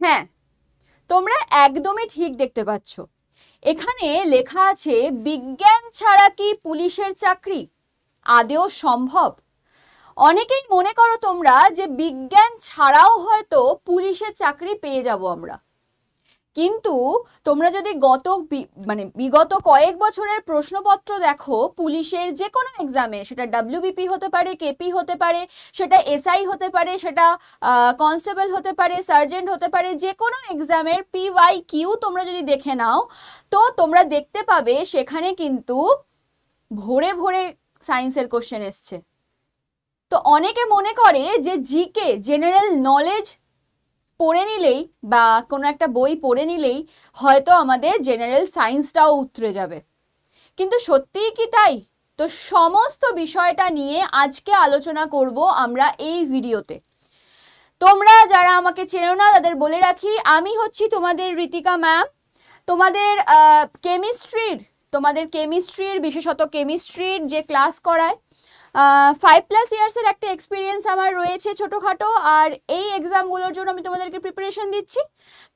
হ্যাঁ, তোমরা একদমই ঠিক দেখতে পাচ্ছ। এখানে লেখা আছে বিজ্ঞান ছাড়া কি পুলিশের চাকরি আদেও সম্ভব? অনেকেই মনে করো তোমরা যে বিজ্ঞান ছাড়াও হয়তো পুলিশের চাকরি পেয়ে যাব আমরা, কিন্তু তোমরা যদি বিগত কয়েক বছরের প্রশ্নপত্র দেখো পুলিশের যে কোনো এক্সামে, সেটা ডাব্লিউবিপি হতে পারে, কেপি হতে পারে, সেটা এসআই হতে পারে, সেটা কনস্টেবল হতে পারে, সার্জেন্ট হতে পারে, যে কোনো এক্সামের PYQ তোমরা যদি দেখে নাও তো তোমরা দেখতে পাবে সেখানে কিন্তু ভরে ভরে সায়েন্সের কোশ্চেন এসছে। তো অনেকে মনে করে যে জিকে জেনারেল নলেজ পড়ে নিলেই বা কোনো একটা বই পড়ে নিলেই হয়তো আমাদের জেনারেল সায়েন্সটাও উতরে যাবে, কিন্তু সত্যিই কি তাই? তো সমস্ত বিষয়টা নিয়ে আজকে আলোচনা করব আমরা এই ভিডিওতে। তোমরা যারা আমাকে চেনো না তাদের বলে রাখি, আমি হচ্ছি তোমাদের ঋতিকা ম্যাম। তোমাদের কেমিস্ট্রির বিশেষত কেমিস্ট্রির যে ক্লাস করায় 5+ ইয়ার্সের একটা এক্সপিরিয়েন্স আমার রয়েছে ছোটোখাটো, আর এই এক্সামগুলোর জন্য আমি তোমাদেরকে প্রিপারেশন দিচ্ছি।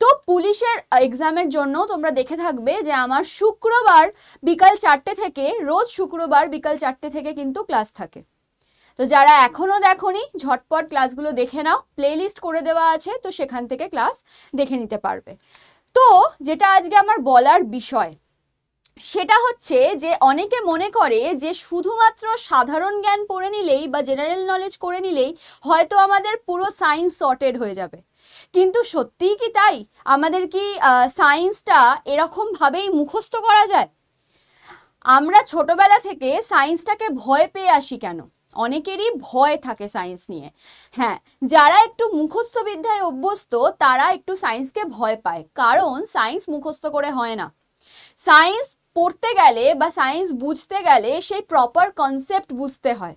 তো পুলিশের এক্সামের জন্য তোমরা দেখে থাকবে যে আমার শুক্রবার বিকাল 4টে থেকে, রোজ শুক্রবার বিকাল 4টে থেকে কিন্তু ক্লাস থাকে। তো যারা এখনও দেখোনি ঝটপট ক্লাসগুলো দেখে নাও, প্লেলিস্ট করে দেওয়া আছে, তো সেখান থেকে ক্লাস দেখে নিতে পারবে। তো যেটা আজকে আমার বলার বিষয় সেটা হচ্ছে যে অনেকে মনে করে যে শুধুমাত্র সাধারণ জ্ঞান পড়ে নিলেই বা জেনারেল নলেজ করে নিলেই হয়তো আমাদের পুরো সায়েন্স সর্টেড হয়ে যাবে, কিন্তু সত্যিই কি তাই? আমাদের কি সায়েন্সটা এরকমভাবেই মুখস্থ করা যায়? আমরা ছোটবেলা থেকে সায়েন্সটাকে ভয় পেয়ে আসি কেন? অনেকেরই ভয় থাকে সায়েন্স নিয়ে। হ্যাঁ, যারা একটু মুখস্থ বিদ্যায় অভ্যস্ত তারা একটু সায়েন্সকে ভয় পায়, কারণ সায়েন্স মুখস্থ করে হয় না। সায়েন্স পড়তে গেলে বা সায়েন্স বুঝতে গেলে সেই প্রপার কনসেপ্ট বুঝতে হয়।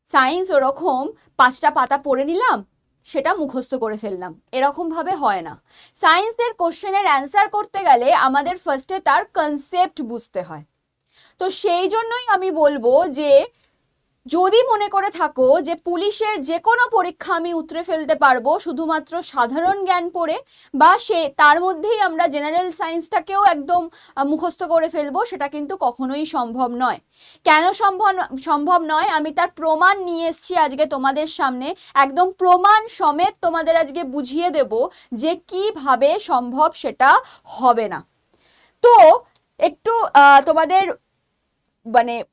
সায়েন্স ওরকম 5টা পাতা পড়ে নিলাম, সেটা মুখস্থ করে ফেললাম, এরকমভাবে হয় না। সায়েন্সের কোশ্চেনের অ্যান্সার করতে গেলে আমাদের ফার্স্টে তার কনসেপ্ট বুঝতে হয়। তো সেই জন্যই আমি বলবো যে যদি মনে করে থাকো যে পুলিশের যে কোনো পরীক্ষা আমি উতরে ফেলতে পারবো শুধুমাত্র সাধারণ জ্ঞান পড়ে, বা তার মধ্যেই আমরা জেনারেল সায়েন্সটাকেও একদম মুখস্থ করে ফেলবো, সেটা কিন্তু কখনোই সম্ভব নয়। কেন সম্ভব নয় আমি তার প্রমাণ নিয়ে এসেছি আজকে তোমাদের সামনে, একদম প্রমাণ সমেত তোমাদের আজকে বুঝিয়ে দেব যে কিভাবে সম্ভব সেটা হবে না। তো একটু তোমাদের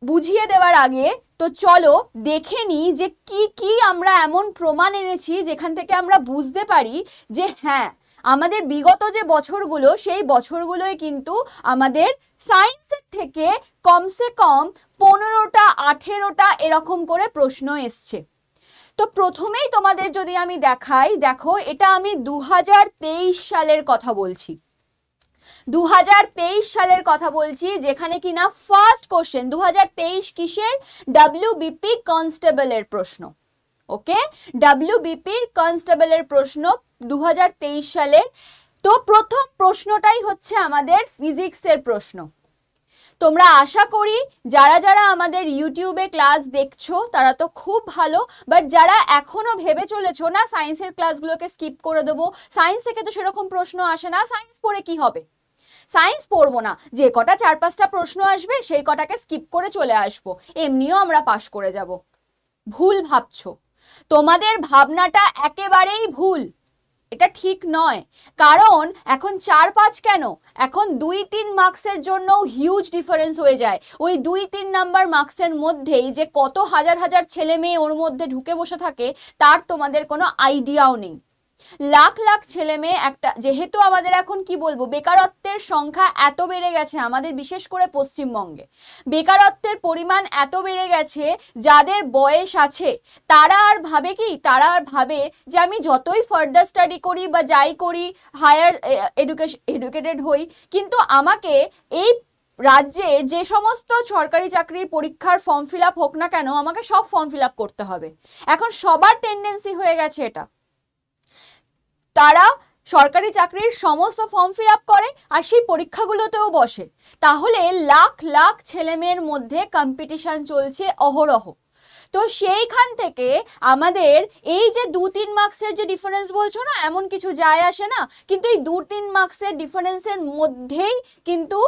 বুঝিয়ে দেওয়ার আগে তো চলো দেখে নিই যে কি কি আমরা এমন প্রমাণ এনেছি যেখান থেকে আমরা বুঝতে পারি যে হ্যাঁ, আমাদের বিগত যে বছরগুলো সেই বছরগুলোয় কিন্তু আমাদের সায়েন্সের থেকে কমসে কম 15টা 18টা এরকম করে প্রশ্ন এসছে। তো প্রথমেই তোমাদের যদি আমি দেখাই, দেখো এটা আমি 2023 সালের কথা বলছি। 2023 সালের কথা বলছি, যেখানে কিনা ফার্স্ট কোশ্চেন 2023 কিসের? ডাব্লিউবিপি কনস্টেবলের প্রশ্ন। ওকে, ডাব্লিউবিপির কনস্টেবলের প্রশ্ন 2023 সালের। তো প্রথম প্রশ্নটাই হচ্ছে আমাদের ফিজিক্সের প্রশ্ন। তোমরা আশা করি যারা যারা আমাদের ইউটিউবে ক্লাস দেখছো তারা তো খুব ভালো, বাট যারা এখনো ভেবে চলেছো না সায়েন্সের ক্লাসগুলোকে স্কিপ করে দেবো, সায়েন্স থেকে তো সেরকম প্রশ্ন আসে না, সায়েন্স পড়ে কি হবে, সায়েন্স পড়বো না, যে কটা 4-5টা প্রশ্ন আসবে সেই কটাকে স্কিপ করে চলে আসবো, এমনিও আমরা পাশ করে যাব, ভুল ভাবছো। তোমাদের ভাবনাটা একেবারেই ভুল, এটা ঠিক নয়। কারণ এখন 4-5 কেন, এখন 2-3 মার্কসের জন্য হিউজ ডিফারেন্স হয়ে যায়। ওই 2-3 নাম্বার মার্কসের মধ্যেই যে কত হাজার হাজার ছেলে মেয়ে ওর মধ্যে ঢুকে বসে থাকে তার তোমাদের কোনো আইডিয়াও নেই। লাখ লাখ ছেলে মেয়ে একটা, যেহেতু আমাদের এখন কি বলবো, বেকারত্বের সংখ্যা এত বেড়ে গেছে আমাদের, বিশেষ করে পশ্চিমবঙ্গে বেকারত্বের পরিমাণ এত বেড়ে গেছে, যাদের বয়স আছে তারা আর ভাবে কি, তারা আর ভাবে যে আমি যতই ফার্দার স্টাডি করি বা যাই করি, হায়ার এডুকেটেড হই, কিন্তু আমাকে এই রাজ্যের যে সমস্ত সরকারি চাকরির পরীক্ষার ফর্ম ফিল আপ হোক না কেন আমাকে সব ফর্ম ফিল আপ করতে হবে। এখন সবার টেন্ডেন্সি হয়ে গেছে এটা, তারা সরকারি চাকরির সমস্ত ফর্ম ফিল আপ করে আর সেই পরীক্ষাগুলোতেও বসে। তাহলে লাখ লাখ ছেলেমেয়ের মধ্যে কম্পিটিশন চলছে অহরহ। তো সেইখান থেকে আমাদের এই যে 2-3 মার্কসের যে ডিফারেন্স বলছো না, এমন কিছু যায় আসে না, কিন্তু এই 2-3 মার্কসের ডিফারেন্সের মধ্যেই কিন্তু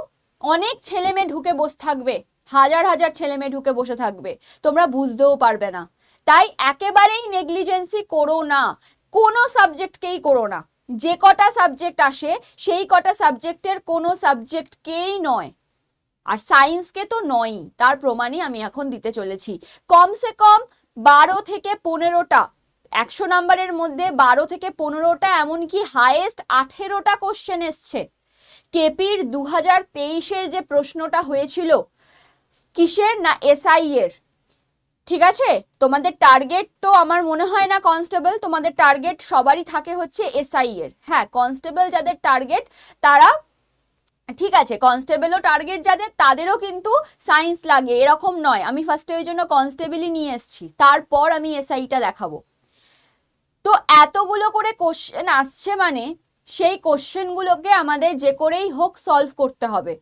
অনেক ছেলে মেয়ে ঢুকে বসে থাকবে, হাজার হাজার ছেলে মেয়ে ঢুকে বসে থাকবে, তোমরা বুঝতেও পারবে না। তাই একেবারেই নেগলিজেন্সি করো না, কোনো সাবজেক্টকেই করো না। যে কটা সাবজেক্ট আসে সেই কটা সাবজেক্টের কোনো সাবজেক্টকেই নয়, আর সায়েন্সকে তো নয়ই, তার প্রমাণই আমি এখন দিতে চলেছি। কমসে কম 12 থেকে 15টা, 100 নাম্বারের মধ্যে 12 থেকে 15টা, এমনকি হাইয়েস্ট 18টা কোশ্চেন এসছে। কেপির 2023-এর যে প্রশ্নটা হয়েছিল, কিসের না এসআই এর, ঠিক আছে? তোমাদের টার্গেট তো আমার মনে হয় না কনস্টেবল, তোমাদের টার্গেট সবারই থাকে হচ্ছে এসআই এর। হ্যাঁ, কনস্টেবল যাদের টার্গেট তারা ঠিক আছে, কনস্টেবলও টার্গেট যাদের তাদেরও কিন্তু সায়েন্স লাগে, এরকম নয়। আমি ফার্স্টে ওই জন্য কনস্টেবলই নিয়ে এসেছি, তারপর আমি এসআইটা দেখাবো। তো এতগুলো করে কোশ্চেন আসছে মানে সেই কোশ্চেনগুলোকে আমাদের যে করেই হোক সলভ করতে হবে,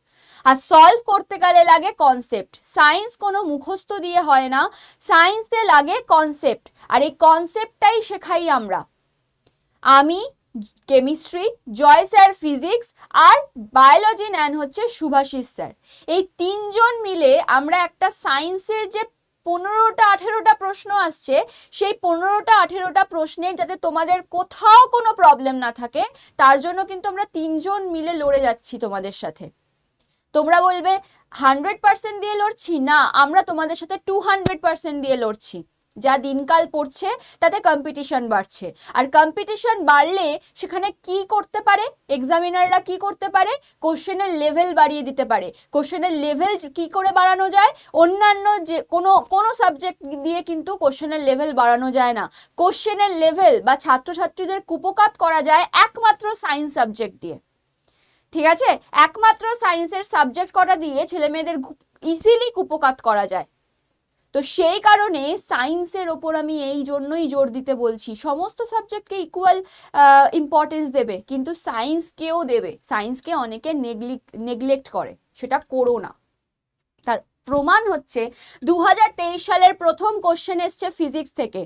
আর সলভ করতে গেলে লাগে কনসেপ্ট। সায়েন্স কোনো মুখস্থ দিয়ে হয় না, সায়েন্সে লাগে কনসেপ্ট, আর এই কনসেপ্টটাই শেখাই আমরা। আমি কেমিস্ট্রি, জয় স্যার ফিজিক্স, আর বায়োলজি নেন হচ্ছে শুভাশিস স্যার। এই তিনজন মিলে আমরা একটা সায়েন্সের যে 15টা 18টা প্রশ্ন আসছে, সেই 15টা 18টা প্রশ্নের যাতে তোমাদের কোথাও কোনো প্রবলেম না থাকে, তার জন্য কিন্তু আমরা তিনজন মিলে লড়ে যাচ্ছি তোমাদের সাথে। তোমরা বলবে 100% দিয়ে লড়ছি না, আমরা তোমাদের সাথে 200% দিয়ে লড়ছি। যা দিনকাল পড়ছে তাতে কম্পিটিশন বাড়ছে, আর কম্পিটিশন বাড়লে সেখানে কি করতে পারে এক্সামিনাররা, কি করতে পারে, কোশ্চেনের লেভেল বাড়িয়ে দিতে পারে। কোশ্চেনের লেভেল কি করে বাড়ানো যায়? অন্যান্য যে কোনো সাবজেক্ট দিয়ে কিন্তু কোশ্চেনের লেভেল বাড়ানো যায় না। কোশ্চেনের লেভেল বা ছাত্রছাত্রীদের কুপোকাত করা যায় একমাত্র সায়েন্স সাবজেক্ট দিয়ে, ঠিক আছে? একমাত্র সায়েন্সের সাবজেক্ট কটা দিয়ে ছেলে মেয়েদের ইজিলি কুপোকাত করা যায়। তো সেই কারণে সায়েন্সের ওপর আমি এই জন্যই জোর দিতে বলছি, সমস্ত সাবজেক্টকে ইকুয়াল ইম্পর্টেন্স দেবে, কিন্তু সায়েন্সকেও দেবে। সায়েন্সকে অনেকে নেগলেক্ট করে, সেটা করো না। তার প্রমাণ হচ্ছে 2023 সালের প্রথম কোশ্চেন এসছে ফিজিক্স থেকে,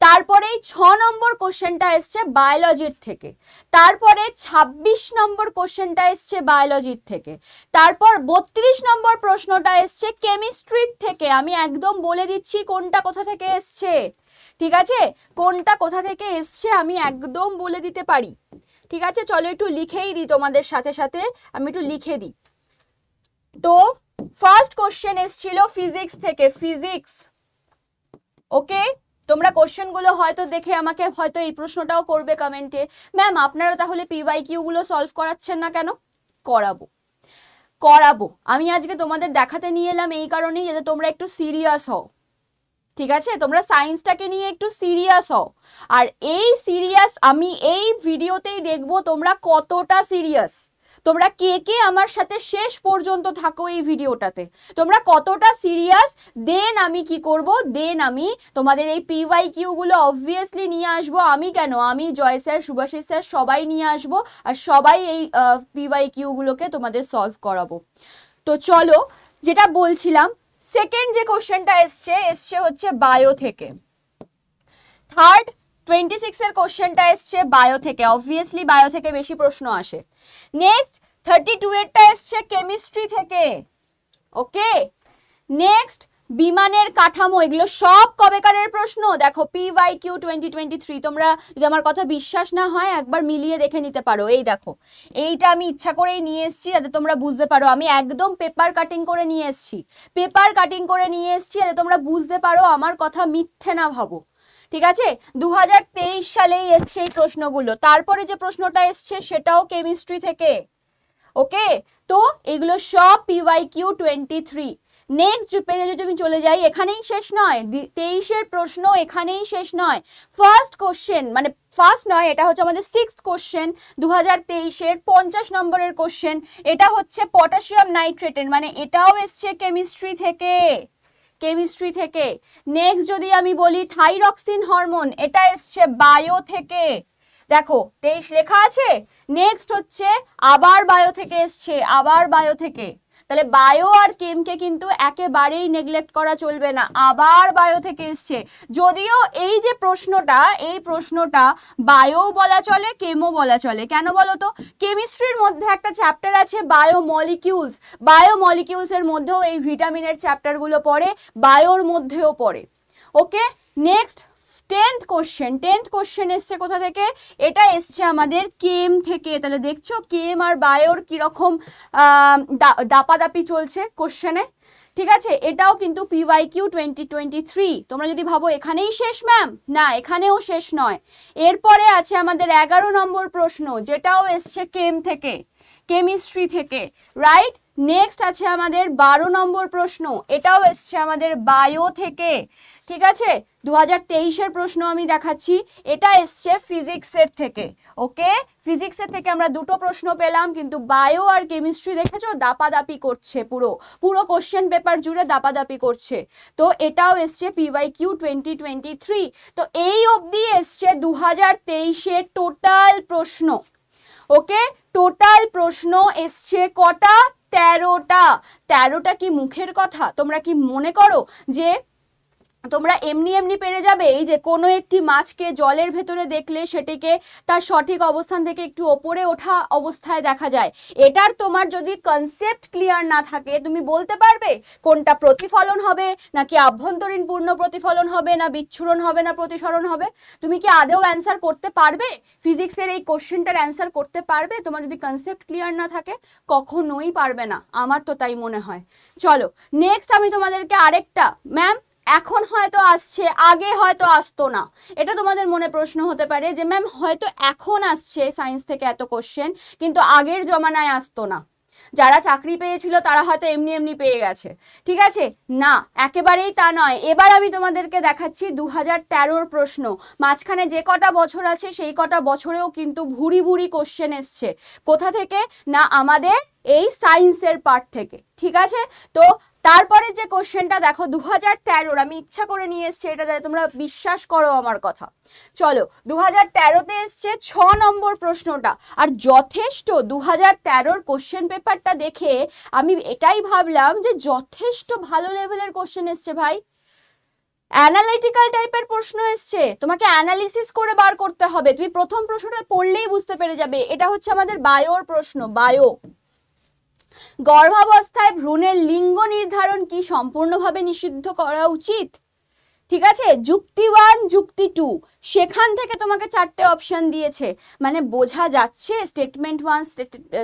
তারপরেই 6 নম্বর কোশ্চেনটা এসছে বায়োলজির থেকে, তারপরে 26 নম্বর কোশ্চেনটা এসছে বায়োলজির থেকে, তারপর 32 নম্বর প্রশ্নটা এসছে কেমিস্ট্রির থেকে। আমি একদম বলে দিচ্ছি কোনটা কোথা থেকে এসছে, ঠিক আছে? কোনটা কোথা থেকে এসছে আমি একদম বলে দিতে পারি, ঠিক আছে? চলো একটু লিখেই দিই তোমাদের সাথে সাথে, আমি একটু লিখে দিই। তো ফার্স্ট কোশ্চেন এসেছিল ফিজিক্স থেকে, ফিজিক্স, ওকে? তোমরা কোশ্চেনগুলো হয়তো দেখে আমাকে হয়তো এই প্রশ্নটাও করবে কমেন্টে, ম্যাম আপনারা তাহলে পিওয়াইকিউ গুলো সলভ করাচ্ছেন না কেন? করাবো। আমি আজকে তোমাদের দেখাতে নিয়ে এলাম এই কারণেই যাতে তোমরা একটু সিরিয়াস হও, ঠিক আছে? তোমরা সায়েন্সটাকে নিয়ে একটু সিরিয়াস হও, আর এই সিরিয়াস আমি এই ভিডিওতেই দেখবো তোমরা কতটা সিরিয়াস। তোমরা কে কে আমার সাথে শেষ পর্যন্ত থাকো এই ভিডিওটাতে, তোমরা কতটা সিরিয়াস, দেন আমি কি করব, দেন আমি তোমাদের এই পিওয়াইকিউ গুলো অবভিয়াসলি নিয়ে আসবো। আমি কেন, আমি জয় স্যার, শুভাশিস স্যার সবাই নিয়ে আসবো, আর সবাই এই পিওয়াইকিউ গুলোকে তোমাদের সলভ করাবো। তো চলো যেটা বলছিলাম, সেকেন্ড যে কোশ্চেনটা এসছে হচ্ছে বায়ো থেকে। থার্ড 26 এর কোশ্চেনটা এসছে বায়ো থেকে, অবভিয়াসলি বায়ো থেকে বেশি প্রশ্ন আসে। নেক্সট 32 এরটা এসছে কেমিস্ট্রি থেকে, ওকে? নেক্সট বিমানের কাঠামো, এগুলো সব কবেকারের প্রশ্ন। দেখো পিওয়াইকিউ 2023, তোমরা যদি আমার কথা বিশ্বাস না হয় একবার মিলিয়ে দেখে নিতে পারো। এই দেখো, এইটা আমি ইচ্ছা করেই নিয়ে এসেছি যাতে তোমরা বুঝতে পারো, আমি একদম পেপার কাটিং করে নিয়ে এসেছি, যাতে তোমরা বুঝতে পারো আমার কথা মিথ্যে না ভাবো, ঠিক আছে? 2023 সালেই এসছে এই প্রশ্নগুলো। তারপরে যে প্রশ্নটা এসছে সেটাও কেমিস্ট্রি থেকে, ওকে? তো এগুলো সব পিওয়াইকিউ 23। নেক্সট পেজে যদি আমি চলে যাই, এখানেই শেষ নয়, 23 এর প্রশ্ন এখানেই শেষ নয়। ফার্স্ট কোশ্চেন, মানে ফার্স্ট নয়, এটা হচ্ছে আমাদের 6th কোশ্চেন 2023 এর 50 নম্বরের কোশ্চেন। এটা হচ্ছে পটাশিয়াম নাইট্রেটের, মানে এটাও এসছে কেমিস্ট্রি থেকে। নেক্সট যদি আমি বলি থাইরক্সিন হরমোন, এটা এসছে বায়ো থেকে, দেখো 23 লেখা আছে। নেক্সট হচ্ছে আবার বায়ো থেকে এসছে, তাহলে বায়ো আর কেমকে কিন্তু একেবারেই নেগলেক্ট করা চলবে না। আবার বায়ো থেকে এসছে, যদিও এই যে প্রশ্নটা, এই প্রশ্নটা বায়ো বলা চলে, কেমও বলা চলে। কেন বলো তো? কেমিস্ট্রির মধ্যে একটা চ্যাপ্টার আছে বায়োমলিকিউলস, বায়োমলিকিউলসের মধ্যেও এই ভিটামিনের চ্যাপ্টারগুলো পড়ে, বায়োর মধ্যেও পড়ে। ওকে, নেক্সট 10th কোশ্চেন এসছে কোথা থেকে? এটা এসছে আমাদের কেম থেকে। তাহলে দেখছো কেম আর বায়োর কিরকম দাপাদাপি চলছে কোশ্চেনে, ঠিক আছে? এটাও কিন্তু PYQ 2023। তোমরা যদি ভাবো এখানেই শেষ ম্যাম, না এখানেও শেষ নয়। এরপরে আছে আমাদের 11 নম্বর প্রশ্ন, যেটাও এসছে কেম থেকে, কেমিস্ট্রি থেকে, রাইট? নেক্সট আছে আমাদের 12 নম্বর প্রশ্ন, এটাও এসছে আমাদের বায়ো থেকে, ঠিক আছে? 2023-এর প্রশ্ন আমি দেখাচ্ছি, এটা এসছে ফিজিক্সের থেকে। ওকে, ফিজিক্সের থেকে আমরা দুটো প্রশ্ন পেলাম, কিন্তু বায়ো আর কেমিস্ট্রি দেখেছো দাপাদাপি করছে, পুরো কোশ্চেন পেপার জুড়ে দাপাদাপি করছে। তো এটাও এসছে PYQ 2023। তো এই অবধি এসছে 2023-এর টোটাল প্রশ্ন। ওকে, টোটাল প্রশ্ন এসছে কটা? 13টা। 13টা কি মুখের কথা? তোমরা কি মনে করো যে তোমরা এমনি পেরে যাবে? এই যে কোনো একটি মাছকে জলের ভেতরে দেখলে সেটিকে তার সঠিক অবস্থান থেকে একটু ওপরে ওঠা অবস্থায় দেখা যায়। এটার তোমার যদি কনসেপ্ট ক্লিয়ার না থাকে, তুমি বলতে পারবে কোনটা প্রতিফলন হবে, নাকি আভ্যন্তরীণ পূর্ণ প্রতিফলন হবে, না বিচ্ছুরণ হবে, না প্রতিসরণ হবে? তুমি কি আদৌ অ্যান্সার করতে পারবে? ফিজিক্সের এই কোশ্চেনটার অ্যান্সার করতে পারবে তোমার যদি কনসেপ্ট ক্লিয়ার না থাকে? কখনোই পারবে না, আমার তো তাই মনে হয়। চলো নেক্সট আমি তোমাদেরকে আরেকটা, ম্যাম এখন হয়তো আসছে, আগে হয়তো আসতো না, এটা তোমাদের মনে প্রশ্ন হতে পারে যে ম্যাম হয়তো এখন আসছে সায়েন্স থেকে এত কোশ্চেন, কিন্তু আগের জমানায় আসতো না, যারা চাকরি পেয়েছিল তারা হয়তো এমনি পেয়ে গেছে। ঠিক আছে, না একেবারেই তা নয়। এবার আমি তোমাদেরকে দেখাচ্ছি 2013-র প্রশ্ন। মাঝখানে যে কটা বছর আছে সেই কটা বছরেও কিন্তু ভুরি কোশ্চেন এসছে। কোথা থেকে? না আমাদের এই সায়েন্সের পার্ট থেকে। ঠিক আছে, তো তারপরে যে কোশ্চেনটা দেখো 2013-র, আমি ইচ্ছা করে নিয়ে এসছি এটা, তোমরা বিশ্বাস করো আমার কথা। চলো 2013-তে এসছে 6 নম্বর প্রশ্নটা, আর যথেষ্ট 2013-র কোশ্চেন পেপারটা দেখে আমি এটাই ভাবলাম যে যথেষ্ট ভালো লেভেলের কোশ্চেন এসছে ভাই। অ্যানালিটিক্যাল টাইপের প্রশ্ন এসছে, তোমাকে অ্যানালিসিস করে বার করতে হবে। তুমি প্রথম প্রশ্নটা পড়লেই বুঝতে পেরে যাবে। এটা হচ্ছে আমাদের বায়োর প্রশ্ন। বায়ো, গর্ভাবস্থায় ভ্রূণের লিঙ্গ নির্ধারণ কি সম্পূর্ণভাবে নিষিদ্ধ করা উচিত? ঠিক আছে, যুক্তি 1, যুক্তি 2, সেখান থেকে তোমাকে 4টে অপশন দিয়েছে। মানে বোঝা যাচ্ছে স্টেটমেন্ট 1,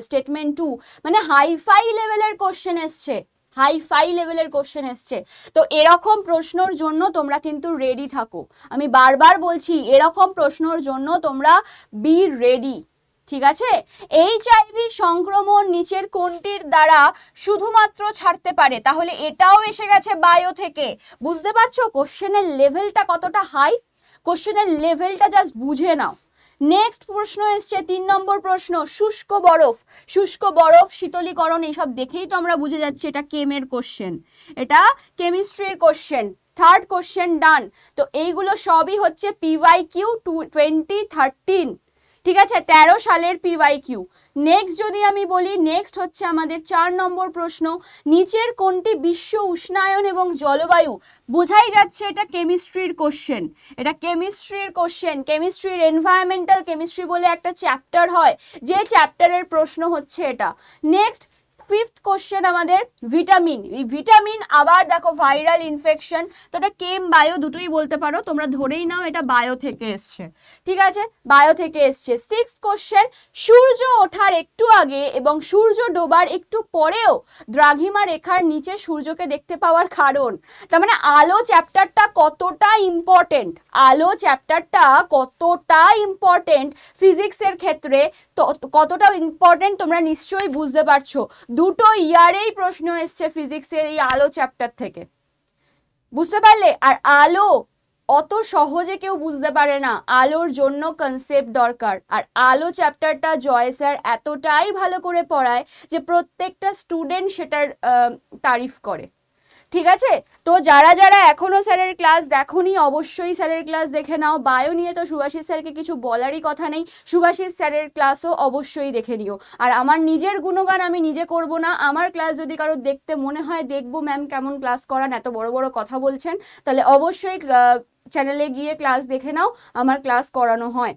স্টেটমেন্ট 2 মানে হাইফাই লেভেলের কোশ্চেন এসছে, হাইফাই লেভেলের কোশ্চেন এসছে। তো এরকম প্রশ্নর জন্য তোমরা কিন্তু রেডি থাকো। আমি বারবার বলছি, এরকম প্রশ্নর জন্য তোমরা বি রেডি। ঠিক আছে, HIV সংক্রমণ নিচের কোনটির দ্বারা শুধুমাত্র ছাড়তে পারে? তাহলে এটাও এসে গেছে বায়ো থেকে। বুঝতে পারছো কোশ্চেনের লেভেলটা কতটা হাই? কোশ্চেনের লেভেলটা জাস্ট বুঝে নাও। নেক্সট প্রশ্ন এসছে 3 নম্বর প্রশ্ন, শুষ্ক বরফ শীতলীকরণ, এইসব দেখেই তো আমরা বুঝে যাচ্ছি এটা কেমের কোশ্চেন, এটা কেমিস্ট্রির কোশ্চেন। থার্ড কোশ্চেন ডান। তো এইগুলো সবই হচ্ছে PYQ 2013। ঠিক আছে, 13 সালের PYQ। নেক্সট যদি আমি বলি, নেক্সট হচ্ছে আমাদের 4 নম্বর প্রশ্ন, নিচের কোনটি বিশ্ব উষ্ণায়ন এবং জলবায়ু? বোঝাই যাচ্ছে এটা কেমিস্ট্রির কোশ্চেন, এটা কেমিস্ট্রির কোশ্চেন। কেমিস্ট্রির এনভায়রনমেন্টাল কেমিস্ট্রি বলে একটা চ্যাপ্টার হয়, যে চ্যাপ্টারের প্রশ্ন হচ্ছে এটা। নেক্সট 5th কোশ্চেন আমাদের ভিটামিন। এই ভিটামিন আবার দেখো ভাইরাল ইনফেকশন, তো এটা কেম বায়ো দুটোই বলতে পারো, তোমরা ধরেই নাও এটা বায়ো থেকে এসছে। ঠিক আছে, বায়ো থেকে এসছে। 6th কোশ্চেন, সূর্য ওঠার একটু আগে এবং সূর্য ডোবার একটু পরেও দ্রাঘিমা রেখার নিচে সূর্যকে দেখতে পাওয়ার কারণ। তার মানে আলো চ্যাপ্টারটা কতটা ইম্পর্টেন্ট, আলো চ্যাপ্টারটা কতটা ইম্পর্টেন্ট ফিজিক্সের ক্ষেত্রে, কতটা ইম্পর্টেন্ট তোমরা নিশ্চয়ই বুঝতে পারছো। দুটো ইয়ারেই প্রশ্ন এসছে ফিজিক্সের এই আলো চ্যাপ্টার থেকে, বুঝতে পারলে? আর আলো অত সহজে কেউ বুঝতে পারে না, আলোর জন্য কনসেপ্ট দরকার। আর আলো চ্যাপ্টারটা জয় স্যার এতটাই ভালো করে পড়ায় যে প্রত্যেকটা স্টুডেন্ট সেটার তারিফ করে। ঠিক আছে, তো যারা যারা এখনো স্যারের ক্লাস দেখোনি অবশ্যই স্যারের ক্লাস দেখে নাও। বায়ো নিয়ে তো সুভাষিস স্যারকে কিছু বলারই কথা নেই, সুভাষিস স্যারের ক্লাসও অবশ্যই দেখে নিও। আর আমার নিজের গুণগান আমি নিজে করব না, আমার ক্লাস যদি কারো দেখতে মনে হয় দেখবো ম্যাম কেমন ক্লাস করান, এত বড় বড় কথা বলছেন, তাহলে অবশ্যই চ্যানেলে গিয়ে ক্লাস দেখে নাও, আমার ক্লাস করানো হয়।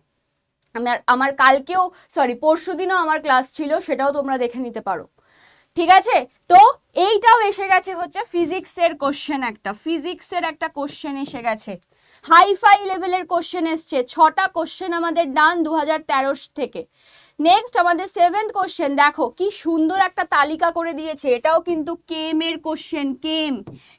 আমার কালকেও পরশুদিনও আমার ক্লাস ছিল, সেটাও তোমরা দেখে নিতে পারো। ঠিক আছে, তো এইটাও এসে গেছে হচ্ছে ফিজিক্সের কোশ্চেন, ফিজিক্সের একটা কোশ্চেন এসে গেছে, হাইফাই লেভেলের কোশ্চেন এসছে। 6টা কোশ্চেন আমাদের ডান 2013 থেকে। নেক্সট আমাদের 7th কোশ্চেন, দেখো কি সুন্দর একটা তালিকা করে দিয়েছে, এটাও কিন্তু কেমের কোশ্চেন,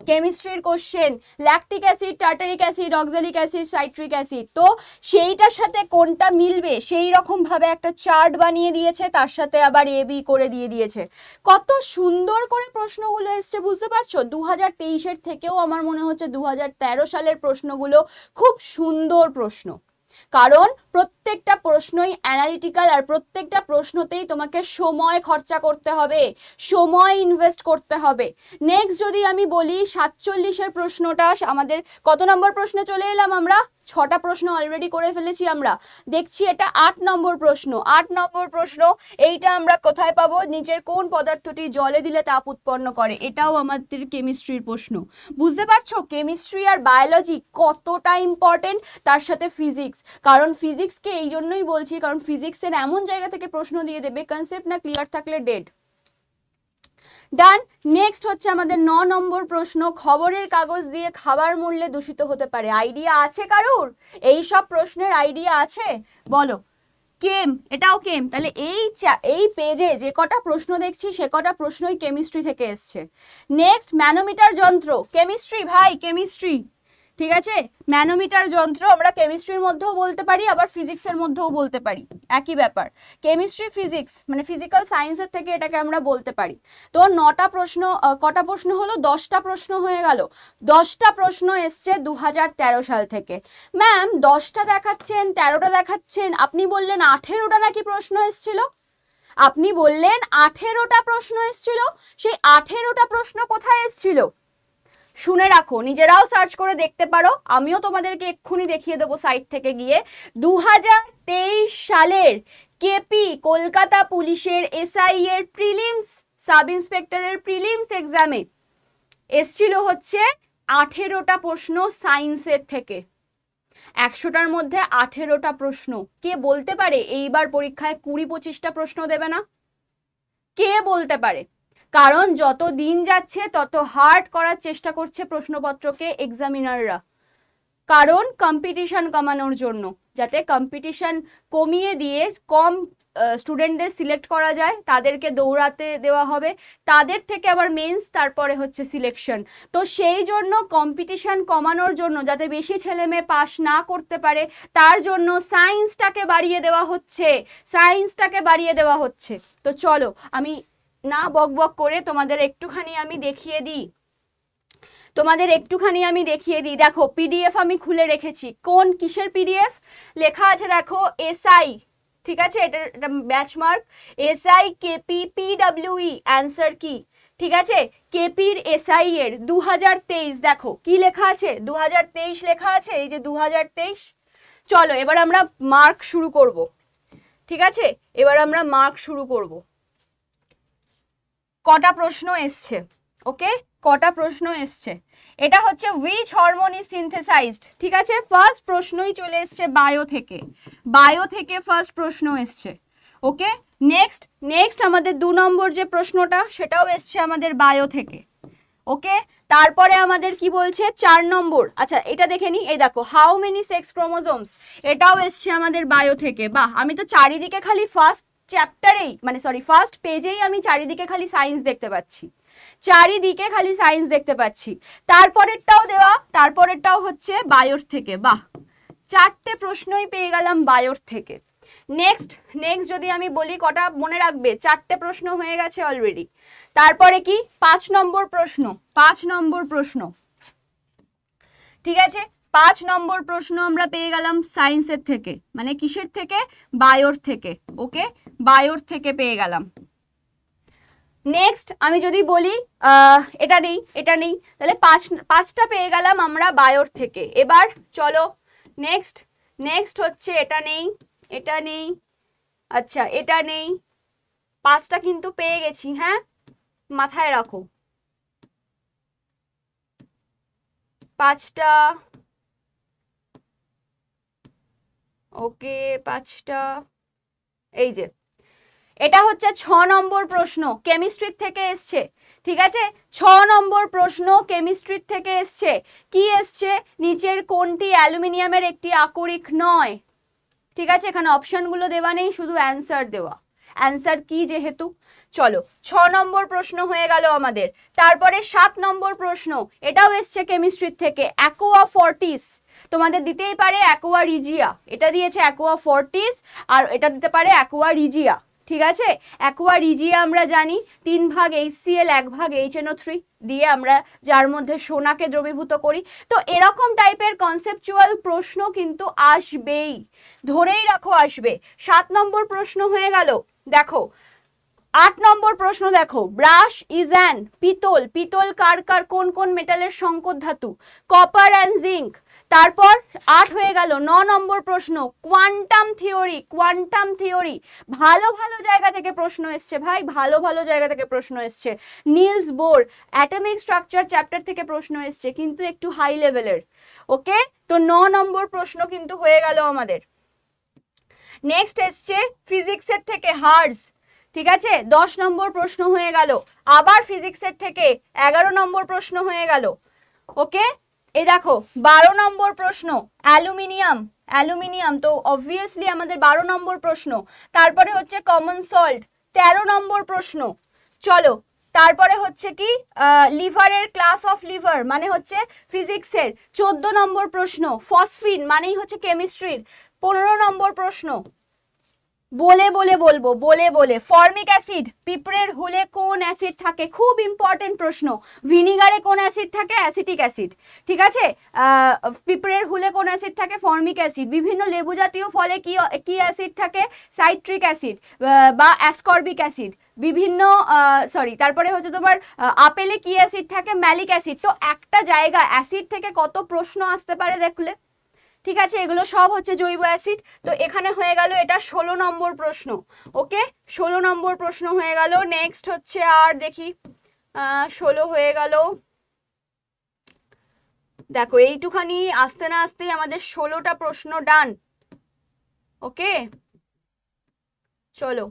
কেমিস্ট্রির question, lactic acid, tartaric acid, oxalic acid, citric acid. তো সেইটার সাথে কোনটা মিলবে সেই রকম ভাবে একটা চার্ট বানিয়ে দিয়েছে, তার সাথে আবার এবি করে দিয়ে দিয়েছে। কত সুন্দর করে প্রশ্নগুলো এসছে বুঝতে পারছো। 2023-এর থেকেও আমার মনে হচ্ছে 2013 সালের প্রশ্নগুলো খুব সুন্দর প্রশ্ন, কারণ প্রত্যেকটা প্রশ্নই অ্যানালিটিক্যাল, আর প্রত্যেকটা প্রশ্নতেই তোমাকে সময় খরচা করতে হবে, সময় ইনভেস্ট করতে হবে। নেক্সট যদি আমি বলি 47-এর প্রশ্নটা আমাদের কত নম্বর প্রশ্নে চলে এলাম আমরা, 6টা প্রশ্ন অলরেডি করে ফেলেছি আমরা, দেখছি এটা 8 নম্বর প্রশ্ন। 8 নম্বর প্রশ্ন, এইটা আমরা কোথায় পাবো, নিচের কোন পদার্থটি জলে দিলে তাপ উৎপন্ন করে, এটাও আমাদের কেমিস্ট্রির প্রশ্ন। বুঝতে পারছো কেমিস্ট্রি আর বায়োলজি কতটা ইম্পর্টেন্ট, তার সাথে ফিজিক্স। কারণ ফিজিক্সকে এই জন্যই বলছি, কারণ ফিজিক্সের এমন জায়গা থেকে প্রশ্ন দিয়ে দেবে, কনসেপ্ট না ক্লিয়ার থাকলে ডেড। ডান। নেক্সট হচ্ছে আমাদের 9 নম্বর প্রশ্ন, খবরের কাগজ দিয়ে খাবার মূল্যে দূষিত হতে পারে। আইডিয়া আছে কারুর? এই সব প্রশ্নের আইডিয়া আছে? বলো। কেম, এটাও কেম। তাহলে এই পেজে যে কটা প্রশ্ন দেখছি সে কটা প্রশ্নই কেমিস্ট্রি থেকে এসছে। নেক্সট ম্যানোমিটার যন্ত্র, কেমিস্ট্রি ভাই, কেমিস্ট্রি। ঠিক আছে, ম্যানোমিটার যন্ত্র আমরা কেমিস্ট্রির মধ্যেও বলতে পারি, আবার ফিজিক্সের মধ্যেও বলতে পারি, একই ব্যাপার। কেমিস্ট্রি ফিজিক্স মানে ফিজিক্যাল সায়েন্সের থেকে এটাকে আমরা বলতে পারি। তো 9টা প্রশ্ন, কটা প্রশ্ন হলো, 10টা প্রশ্ন হয়ে গেল। 10টা প্রশ্ন এসছে 2013 সাল থেকে। ম্যাম 10টা দেখাচ্ছেন, 13টা দেখাচ্ছেন, আপনি বললেন 18টা নাকি প্রশ্ন এসছিল, আপনি বললেন 18টা প্রশ্ন এসছিল। সেই 18টা প্রশ্ন কোথায় এসছিল শুনে রাখো, নিজেরাও সার্চ করে দেখতে পারো, আমিও তোমাদেরকে এক্ষুনি দেখিয়ে দেবো সাইট থেকে গিয়ে। 2023 সালের কেপি কলকাতা পুলিশের এসআই এর প্রিলিমস, সাব ইন্সপেক্টরের প্রিলিমস এক্সামে এসছিল হচ্ছে 18টা প্রশ্ন সায়েন্সের থেকে। 100টার মধ্যে 18টা প্রশ্ন। কে বলতে পারে এইবার পরীক্ষায় 20-25টা প্রশ্ন দেবে না? কে বলতে পারে? কারণ যত দিন যাচ্ছে তত হার্ড করার চেষ্টা করছে প্রশ্নপত্রকে এক্সামিনাররা, কারণ কম্পিটিশন কমানোর জন্য, যাতে কম্পিটিশন কমিয়ে দিয়ে কম স্টুডেন্টদের সিলেক্ট করা যায়, তাদেরকে দৌড়াতে দেওয়া হবে, তাদের থেকে আবার মেন্স, তারপরে হচ্ছে সিলেকশন। তো সেই জন্য কম্পিটিশন কমানোর জন্য, যাতে বেশি ছেলে মেয়ে পাস না করতে পারে, তার জন্য সায়েন্সটাকে বাড়িয়ে দেওয়া হচ্ছে। তো চলো আমি না বক বক করে তোমাদের একটুখানি আমি দেখিয়ে দিই। দেখো পিডিএফ আমি খুলে রেখেছি। কোন কিসের পিডিএফ লেখা আছে দেখো, এসআই, ঠিক আছে, এটা ব্যাচমার্ক, এসআই কেপি পিডব্লিউই অ্যান্সার কি, ঠিক আছে, কেপির এসআই এর 2023, দেখো কি লেখা আছে, 2023 লেখা আছে, এই যে 2023। চলো এবার আমরা মার্ক শুরু করব, ঠিক আছে, এবার আমরা মার্ক শুরু করব। কটা প্রশ্ন এসছে, ওকে, কটা প্রশ্ন এসছে, এটা হচ্ছে হুইচ হরমোন ইজ সিনথেসাইজড, ঠিক আছে। ফার্স্ট প্রশ্নই চলে এসছে বায়ো থেকে ফার্স্ট প্রশ্ন এসছে, ওকে। নেক্সট আমাদের 2 নম্বর যে প্রশ্নটা সেটাও এসছে আমাদের বায়ো থেকে, ওকে। তারপরে আমাদের কি বলছে 4 নম্বর, আচ্ছা এটা দেখে নি, এই দেখো হাউ মেনি সেক্স ক্রোমোজোমস, এটাও এসছে আমাদের বায়ো থেকে। বাহ, আমি তো চারিদিকে খালি ফার্স্ট পেজেই আমি চারিদিকে খালি সায়েন্স দেখতে পাচ্ছি, তারপরেরটাও দেওয়া, তারপরেরটাও হচ্ছে বায়োর থেকে। বাহ, 4টে প্রশ্নই পেয়ে গেলাম বায়োর থেকে। নেক্সট যদি আমি বলি কটা মনে রাখবে, 4টে প্রশ্ন হয়ে গেছে অলরেডি। তারপরে কি 5 নম্বর প্রশ্ন, ঠিক আছে, 5 নম্বর প্রশ্ন আমরা পেয়ে গেলাম সায়েন্সের থেকে, মানে কিসের থেকে, বায়োর থেকে, ওকে, বায়োর থেকে পেয়ে গেলাম। নেক্সট আমি যদি বলি এটা নেই, এটা নেই, তাহলে পাঁচটা পেয়ে গেলাম আমরা বায়োর থেকে। এবার চলো নেক্সট, নেক্সট হচ্ছে এটা নেই, এটা নেই, আচ্ছা এটা নেই, পাঁচটা কিন্তু পেয়ে গেছি, হ্যাঁ মাথায় রাখো পাঁচটা, ওকে পাঁচটা। এই যে এটা হচ্ছে 6 নম্বর প্রশ্ন, কেমিস্ট্রির থেকে এসছে, ঠিক আছে 6 নম্বর প্রশ্ন কেমিস্ট্রির থেকে এসছে। কি এসছে, নিচের কোনটি অ্যালুমিনিয়ামের একটি আকরিক নয়, ঠিক আছে এখানে অপশনগুলো দেওয়া নেই, শুধু অ্যান্সার দেওয়া, অ্যান্সার কি যেহেতু। চলো 6 নম্বর প্রশ্ন হয়ে গেল আমাদের। তারপরে 7 নম্বর প্রশ্ন, এটাও এসছে কেমিস্ট্রির থেকে, অ্যাকোয়া ফর্টিস, তোমাদের দিতেই পারে অ্যাকোয়া রিজিয়া, এটা দিয়েছে অ্যাকোয়া ফর্টিস আর এটা দিতে পারে অ্যাকোয়া রিজিয়া, ঠিক আছে অ্যাকোয়া রিজিয়া আমরা জানি 3 ভাগ HCl 1 ভাগ HNO3 দিয়ে আমরা যার মধ্যে সোনাকে দ্রবীভূত করি। তো এরকম টাইপের কনসেপচুয়াল প্রশ্ন কিন্তু আসবেই, ধরেই রাখো আসবে। 7 নম্বর প্রশ্ন হয়ে গেল। দেখো 8 নম্বর প্রশ্ন, দেখো ব্রাশ ইজ অ্যান, পিতল, পিতল কার কার কোন কোন মেটালের সংকর ধাতু, কপার অ্যান্ড জিঙ্ক। তারপর 8 হয়ে গেল। 9 নম্বর প্রশ্ন, কোয়ান্টাম থিওরি, কোয়ান্টাম থিওরি ভালো ভালো জায়গা থেকে প্রশ্ন এসছে ভাই, ভালো ভালো জায়গা থেকে প্রশ্ন এসছে। Nils bore atomic structure chapter থেকে প্রশ্ন এসছে, কিন্তু একটু হাই লেভেলের, ওকে। তো 9 নম্বর প্রশ্ন কিন্তু হয়ে গেল আমাদের। নেক্সট এসছে ফিজিক্সের থেকে হার্টজ, ঠিক আছে 10 নম্বর প্রশ্ন হয়ে গেল। আবার ফিজিক্সের থেকে 11 নম্বর প্রশ্ন হয়ে গেল, ওকে। এই দেখো 12 নম্বর প্রশ্ন, অ্যালুমিনিয়াম, অ্যালুমিনিয়াম তো অবভিয়াসলি আমাদের 12 নম্বর প্রশ্ন। তারপরে হচ্ছে কমন সল্ট 13 নম্বর প্রশ্ন। চলো তারপরে হচ্ছে কি লিভারের ক্লাস অফ লিভার মানে হচ্ছে ফিজিক্সের 14 নম্বর প্রশ্ন। ফসফিন মানেই হচ্ছে কেমিস্ট্রির 15 নম্বর প্রশ্ন। বলে বলে বলবো, বলে বলে, ফর্মিক অ্যাসিড, পিঁপড়ের হুলে কোন অ্যাসিড থাকে, খুব ইম্পর্টেন্ট প্রশ্ন। ভিনিগারে কোন অ্যাসিড থাকে, অ্যাসিটিক অ্যাসিড, ঠিক আছে পিঁপড়ের হুলে কোন অ্যাসিড থাকে, ফর্মিক অ্যাসিড। বিভিন্ন লেবু জাতীয় ফলে কি কি অ্যাসিড থাকে, সাইট্রিক অ্যাসিড বা অ্যাসকর্বিক অ্যাসিড। বিভিন্ন সরি তারপরে হচ্ছে তোমার আপেলে কি অ্যাসিড থাকে, ম্যালিক অ্যাসিড। তো একটা জায়গা অ্যাসিড থেকে কত প্রশ্ন আসতে পারে দেখলে, ঠিক আছে এগুলো সব হচ্ছে জৈব অ্যাসিড। তো এখানে হয়ে গেল এটা 16 নম্বর প্রশ্ন, ওকে 16 নম্বর প্রশ্ন হয়ে গেল। নেক্সট হচ্ছে আর দেখি 16 হয়ে গেল। দেখো এইটুখানি আসতে না আসতেই আমাদের 16টা প্রশ্ন ডান, ওকে। চলো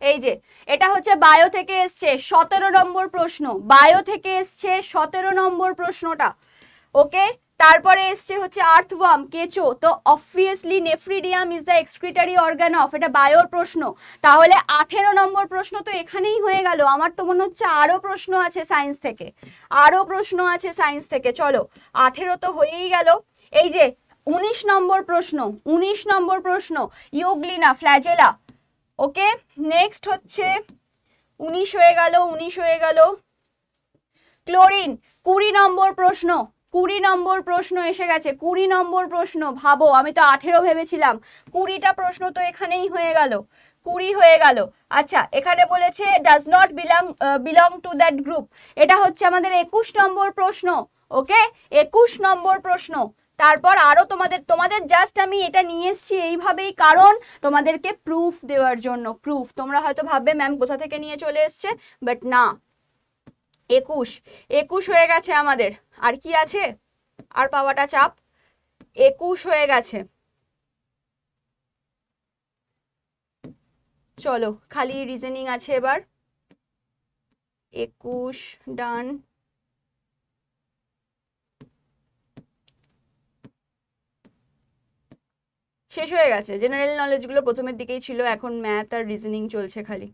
এই যে এটা হচ্ছে বায়ো থেকে এসছে 17 নম্বর প্রশ্ন, বায়ো থেকে এসছে 17 নম্বর প্রশ্নটা, ওকে। তারপরে এসছে হচ্ছে আর্থওয়ার্ম, কেঁচো, তো obviously nephridium is the excretory organ of, এটা বায়োর প্রশ্ন। তাহলে 18 নম্বর প্রশ্ন তো এখানেই হয়ে গেল। আমার তো মনে হচ্ছে আরো প্রশ্ন আছে সায়েন্স থেকে, আরো প্রশ্ন আছে সায়েন্স থেকে। চলো 18 তো হয়েই গেল। এই যে 19 নম্বর প্রশ্ন, 19 নম্বর প্রশ্ন, ইউগ্লিনা, ফ্ল্যাজেলা, ওকে। নেক্সট হচ্ছে 19 হয়ে গেল, 19 হয়ে গেল। ক্লোরিন 20 নম্বর প্রশ্ন, 20 নম্বর প্রশ্ন এসে গেছে, 20 নম্বর প্রশ্ন। ভাবো আমি তো 18 ভেবেছিলাম, 20টা প্রশ্ন তো এখানেই হয়ে গেল, 20 হয়ে গেল। আচ্ছা এখানে বলেছে does not belong to that group, এটা হচ্ছে আমাদের 21 নম্বর প্রশ্ন, ওকে 21 নম্বর প্রশ্ন। তারপর আরো তোমাদের জাস্ট আমি এটা নিয়ে এসেছি এইভাবেই, কারণ তোমাদেরকে প্রুফ দেওয়ার জন্য, প্রুফ। তোমরা হয়তো ভাববে ম্যাম কোথা থেকে নিয়ে চলে এসছে, বাট না 21 হয়ে গেছে আমাদের। আর কি আছে, আর পাওয়াটা চাপ, 21 হয়ে গেছে। চলো খালি রিজনিং আছে এবার, 21 ডান। শেষ হয়ে গেছে, জেনারেল নলেজগুলো প্রথমের দিকেই ছিল, এখন ম্যাথ আর রিজনিং চলছে খালি।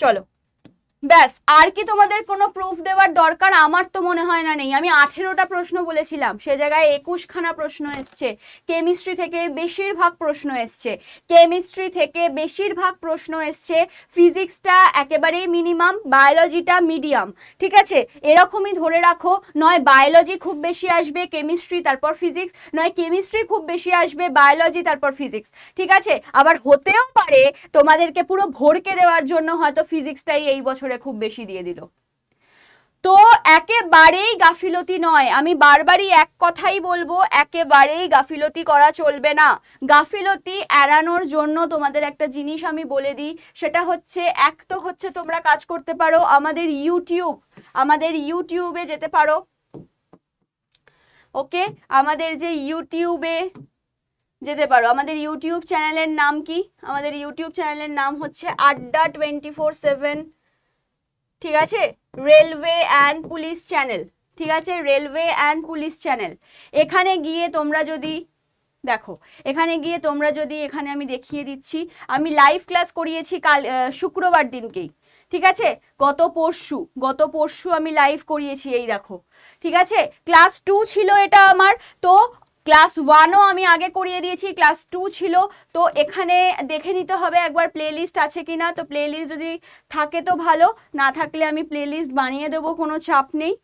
চলো ব্যাস, আর কি তোমাদের কোনো প্রুফ দেওয়ার দরকার? আমার তো মনে হয় না নেই। আমি 18টা প্রশ্ন বলেছিলাম, সে জায়গায় 21খানা প্রশ্ন এসছে। কেমিস্ট্রি থেকে বেশিরভাগ প্রশ্ন এসছে, কেমিস্ট্রি থেকে বেশিরভাগ প্রশ্ন এসছে। ফিজিক্সটা একেবারেই মিনিমাম, বায়োলজিটা মিডিয়াম, ঠিক আছে? এরকমই ধরে রাখো, নয় বায়োলজি খুব বেশি আসবে, কেমিস্ট্রি তারপর ফিজিক্স, নয় কেমিস্ট্রি খুব বেশি আসবে, বায়োলজি তারপর ফিজিক্স, ঠিক আছে? আবার হতেও পারে তোমাদেরকে পুরো ভরকে দেওয়ার জন্য হয়তো ফিজিক্সটাই এই বছরে খুব বেশি দিয়ে দিল। তো একেবারেই গাফিলতি নয়, আমি বারবারই এক কথাই বলবো, একেবারেই গাফিলতি করা চলবে না। গাফিলতি এড়ানোর জন্য তোমাদের একটা জিনিস আমি বলে দিই, সেটা হচ্ছে, এক তো হচ্ছে তোমরা কাজ করতে পারো, আমাদের ইউটিউবে যেতে পারো। ওকে, আমাদের যে ইউটিউবে যেতে পারো। আমাদের ইউটিউব চ্যানেলের নাম কি? আমাদের ইউটিউব চ্যানেলের নাম হচ্ছে আড্ডা 24/7, ঠিক আছে? রেলওয়ে অ্যান্ড পুলিশ চ্যানেল, ঠিক আছে? Railway and police channel. এখানে গিয়ে তোমরা যদি দেখো, এখানে গিয়ে তোমরা যদি, এখানে আমি দেখিয়ে দিচ্ছি, আমি লাইভ ক্লাস করিয়েছি কাল শুক্রবার দিনকেই, ঠিক আছে? গত পরশু আমি লাইভ করিয়েছি, এই দেখো, ঠিক আছে? ক্লাস 2 ছিল এটা আমার, তো ক্লাস 1ও আমি আগে করিয়ে দিয়েছি, ক্লাস 2 ছিল। তো এখানে দেখে নিতে হবে একবার প্লেলিস্ট আছে কিনা। তো প্লেলিস্ট যদি থাকে তো ভালো, না থাকলে আমি প্লেলিস্ট বানিয়ে দেবো, কোনো চাপ নেই।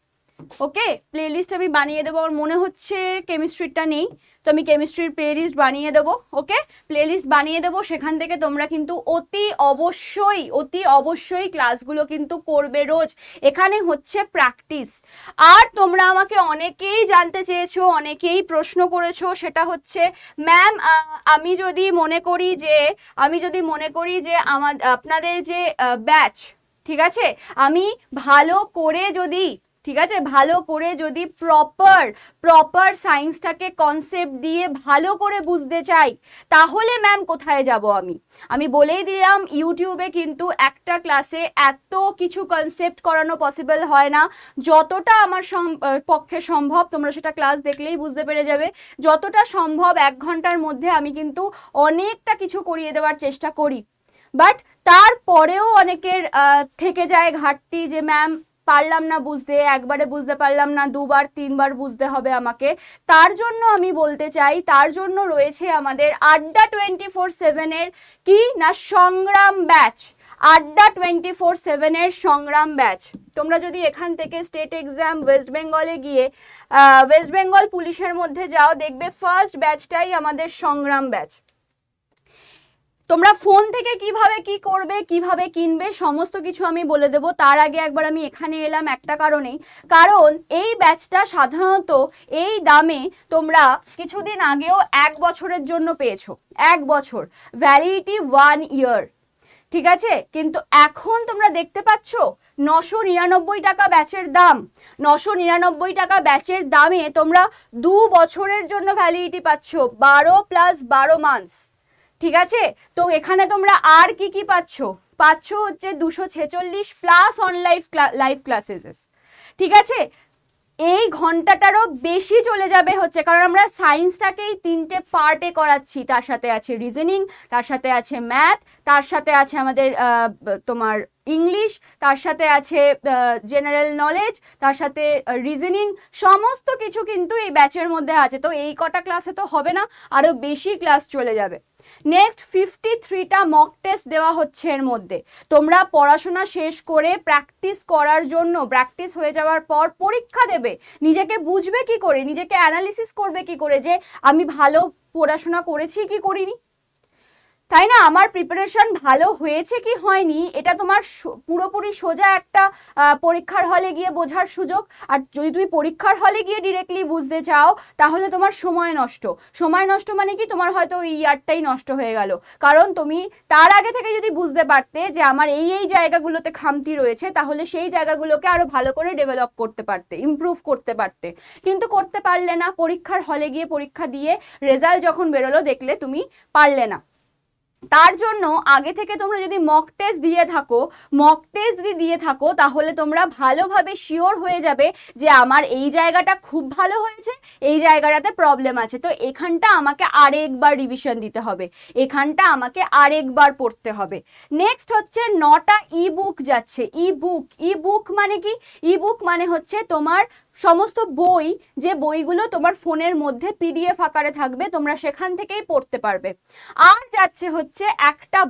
ওকে, প্লেলিস্ট আমি বানিয়ে দেবো। আমার মনে হচ্ছে কেমিস্ট্রিটা নেই, তো আমি কেমিস্ট্রির প্লেলিস্ট বানিয়ে দেবো। ওকে, প্লেলিস্ট বানিয়ে দেবো, সেখান থেকে তোমরা কিন্তু অতি অবশ্যই ক্লাসগুলো কিন্তু করবে রোজ। এখানে হচ্ছে প্র্যাকটিস। আর তোমরা আমাকে অনেকেই জানতে চেয়েছো, অনেকেই প্রশ্ন করেছো, সেটা হচ্ছে, ম্যাম আমি যদি মনে করি যে আপনাদের যে ব্যাচ, ঠিক আছে, আমি ভালো করে যদি প্রপার সায়েন্সটাকে কনসেপ্ট দিয়ে ভালো করে বুঝতে চাই, তাহলে ম্যাম কোথায় যাব? আমি বলেই দিলাম, ইউটিউবে কিন্তু একটা ক্লাসে এত কিছু কনসেপ্ট করানো পসিবল হয় না। যতটা আমার পক্ষে সম্ভব, তোমরা সেটা ক্লাস দেখলেই বুঝতে পেরে যাবে, যতটা সম্ভব 1 ঘন্টার মধ্যে আমি কিন্তু অনেকটা কিছু করিয়ে দেওয়ার চেষ্টা করি। বাট তারপরেও অনেকের থেকে যায় ঘাটতি, যে ম্যাম পারলাম না বুঝতে, একবারে বুঝতে পারলাম না, 2বার 3বার বুঝতে হবে আমাকে। তার জন্য আমি বলতে চাই, তার জন্য রয়েছে আমাদের আড্ডা 24/7 এর কি না সংগ্রাম ব্যাচ। আড্ডা 24/7 এর সংগ্রাম ব্যাচ। তোমরা যদি এখান থেকে স্টেট এক্সাম ওয়েস্ট বেঙ্গলে গিয়ে ওয়েস্ট বেঙ্গল পুলিশের মধ্যে যাও, দেখবে ফার্স্ট ব্যাচটাই আমাদের সংগ্রাম ব্যাচ। তোমরা ফোন থেকে কিভাবে কি করবে, কিভাবে কিনবে, সমস্ত কিছু আমি বলে দেবো। তার আগে একবার আমি এখানে এলাম একটা কারণেই, কারণ এই ব্যাচটা সাধারণত এই দামে তোমরা কিছুদিন আগেও 1 বছরের জন্য পেয়েছো। 1 বছর ভ্যালিডিটি 1 ইয়ার, ঠিক আছে? কিন্তু এখন তোমরা দেখতে পাচ্ছ 999 টাকা ব্যাচের দাম। 999 টাকা ব্যাচের দামে তোমরা 2 বছরের জন্য ভ্যালিডিটি পাচ্ছ, 12 + 12 মান্থস, ঠিক আছে? তো এখানে তোমরা আর কি পাচ্ছ হচ্ছে 246 প্লাস অনলাইন লাইভ ক্লাসেস, ঠিক আছে? এই ঘন্টাটারও বেশি চলে যাবে হচ্ছে, কারণ আমরা সায়েন্সটাকেই 3টে পার্টে করাচ্ছি। তার সাথে আছে রিজনিং, তার সাথে আছে ম্যাথ, তার সাথে আছে আমাদের তোমার ইংলিশ, তার সাথে আছে জেনারেল নলেজ, তার সাথে রিজনিং, সমস্ত কিছু কিন্তু এই ব্যাচের মধ্যে আছে। তো এই কটা ক্লাসে তো হবে না, আরও বেশি ক্লাস চলে যাবে। নেক্সট 53টা মক টেস্ট দেওয়া হচ্ছে এর মধ্যে। তোমরা পড়াশোনা শেষ করে প্র্যাকটিস করার জন্য, প্র্যাকটিস হয়ে যাওয়ার পর পরীক্ষা দেবে। নিজেকে বুঝবে কি করে, নিজেকে অ্যানালিসিস করবে কি করে, যে আমি ভালো পড়াশোনা করেছি কি করিনি, তাই না? আমার প্রিপারেশন ভালো হয়েছে কি হয়নি, এটা তোমার পুরোপুরি সোজা একটা পরীক্ষার হলে গিয়ে বোঝার সুযোগ। আর যদি তুমি পরীক্ষার হলে গিয়ে ডিরেক্টলি বুঝতে চাও, তাহলে তোমার সময় নষ্ট মানে কি, তোমার হয়তো ওই ইয়ারটাই নষ্ট হয়ে গেল। কারণ তুমি তার আগে থেকে যদি বুঝতে পারতে যে আমার এই জায়গাগুলোতে খামতি রয়েছে, তাহলে সেই জায়গাগুলোকে আরো ভালো করে ডেভেলপ করতে পারতে, ইমপ্রুভ করতে পারতে। কিন্তু করতে পারলে না, পরীক্ষার হলে গিয়ে পরীক্ষা দিয়ে রেজাল্ট যখন বেরোলো, দেখলে তুমি পারলে না। তার জন্য আগে থেকে তোমরা যদি মক টেস্ট দিয়ে থাকো তাহলে তোমরা ভালোভাবে শিওর হয়ে যাবে যে আমার এই জায়গাটা খুব ভালো হয়েছে, এই জায়গাটাতে প্রবলেম আছে, তো এখানটা আমাকে আরেকবার রিভিশন দিতে হবে, এখানটা আমাকে আরেকবার পড়তে হবে। নেক্সট হচ্ছে 9টা ইবুক যাচ্ছে। ইবুক মানে কি? ইবুক মানে হচ্ছে তোমার সমস্ত বই, যে বইগুলো তোমার ফোনের মধ্যে পিডিএফ আকারে থাকবে, তোমরা সেখান থেকেই পড়তে পারবে। আর যাচ্ছে হচ্ছে একটা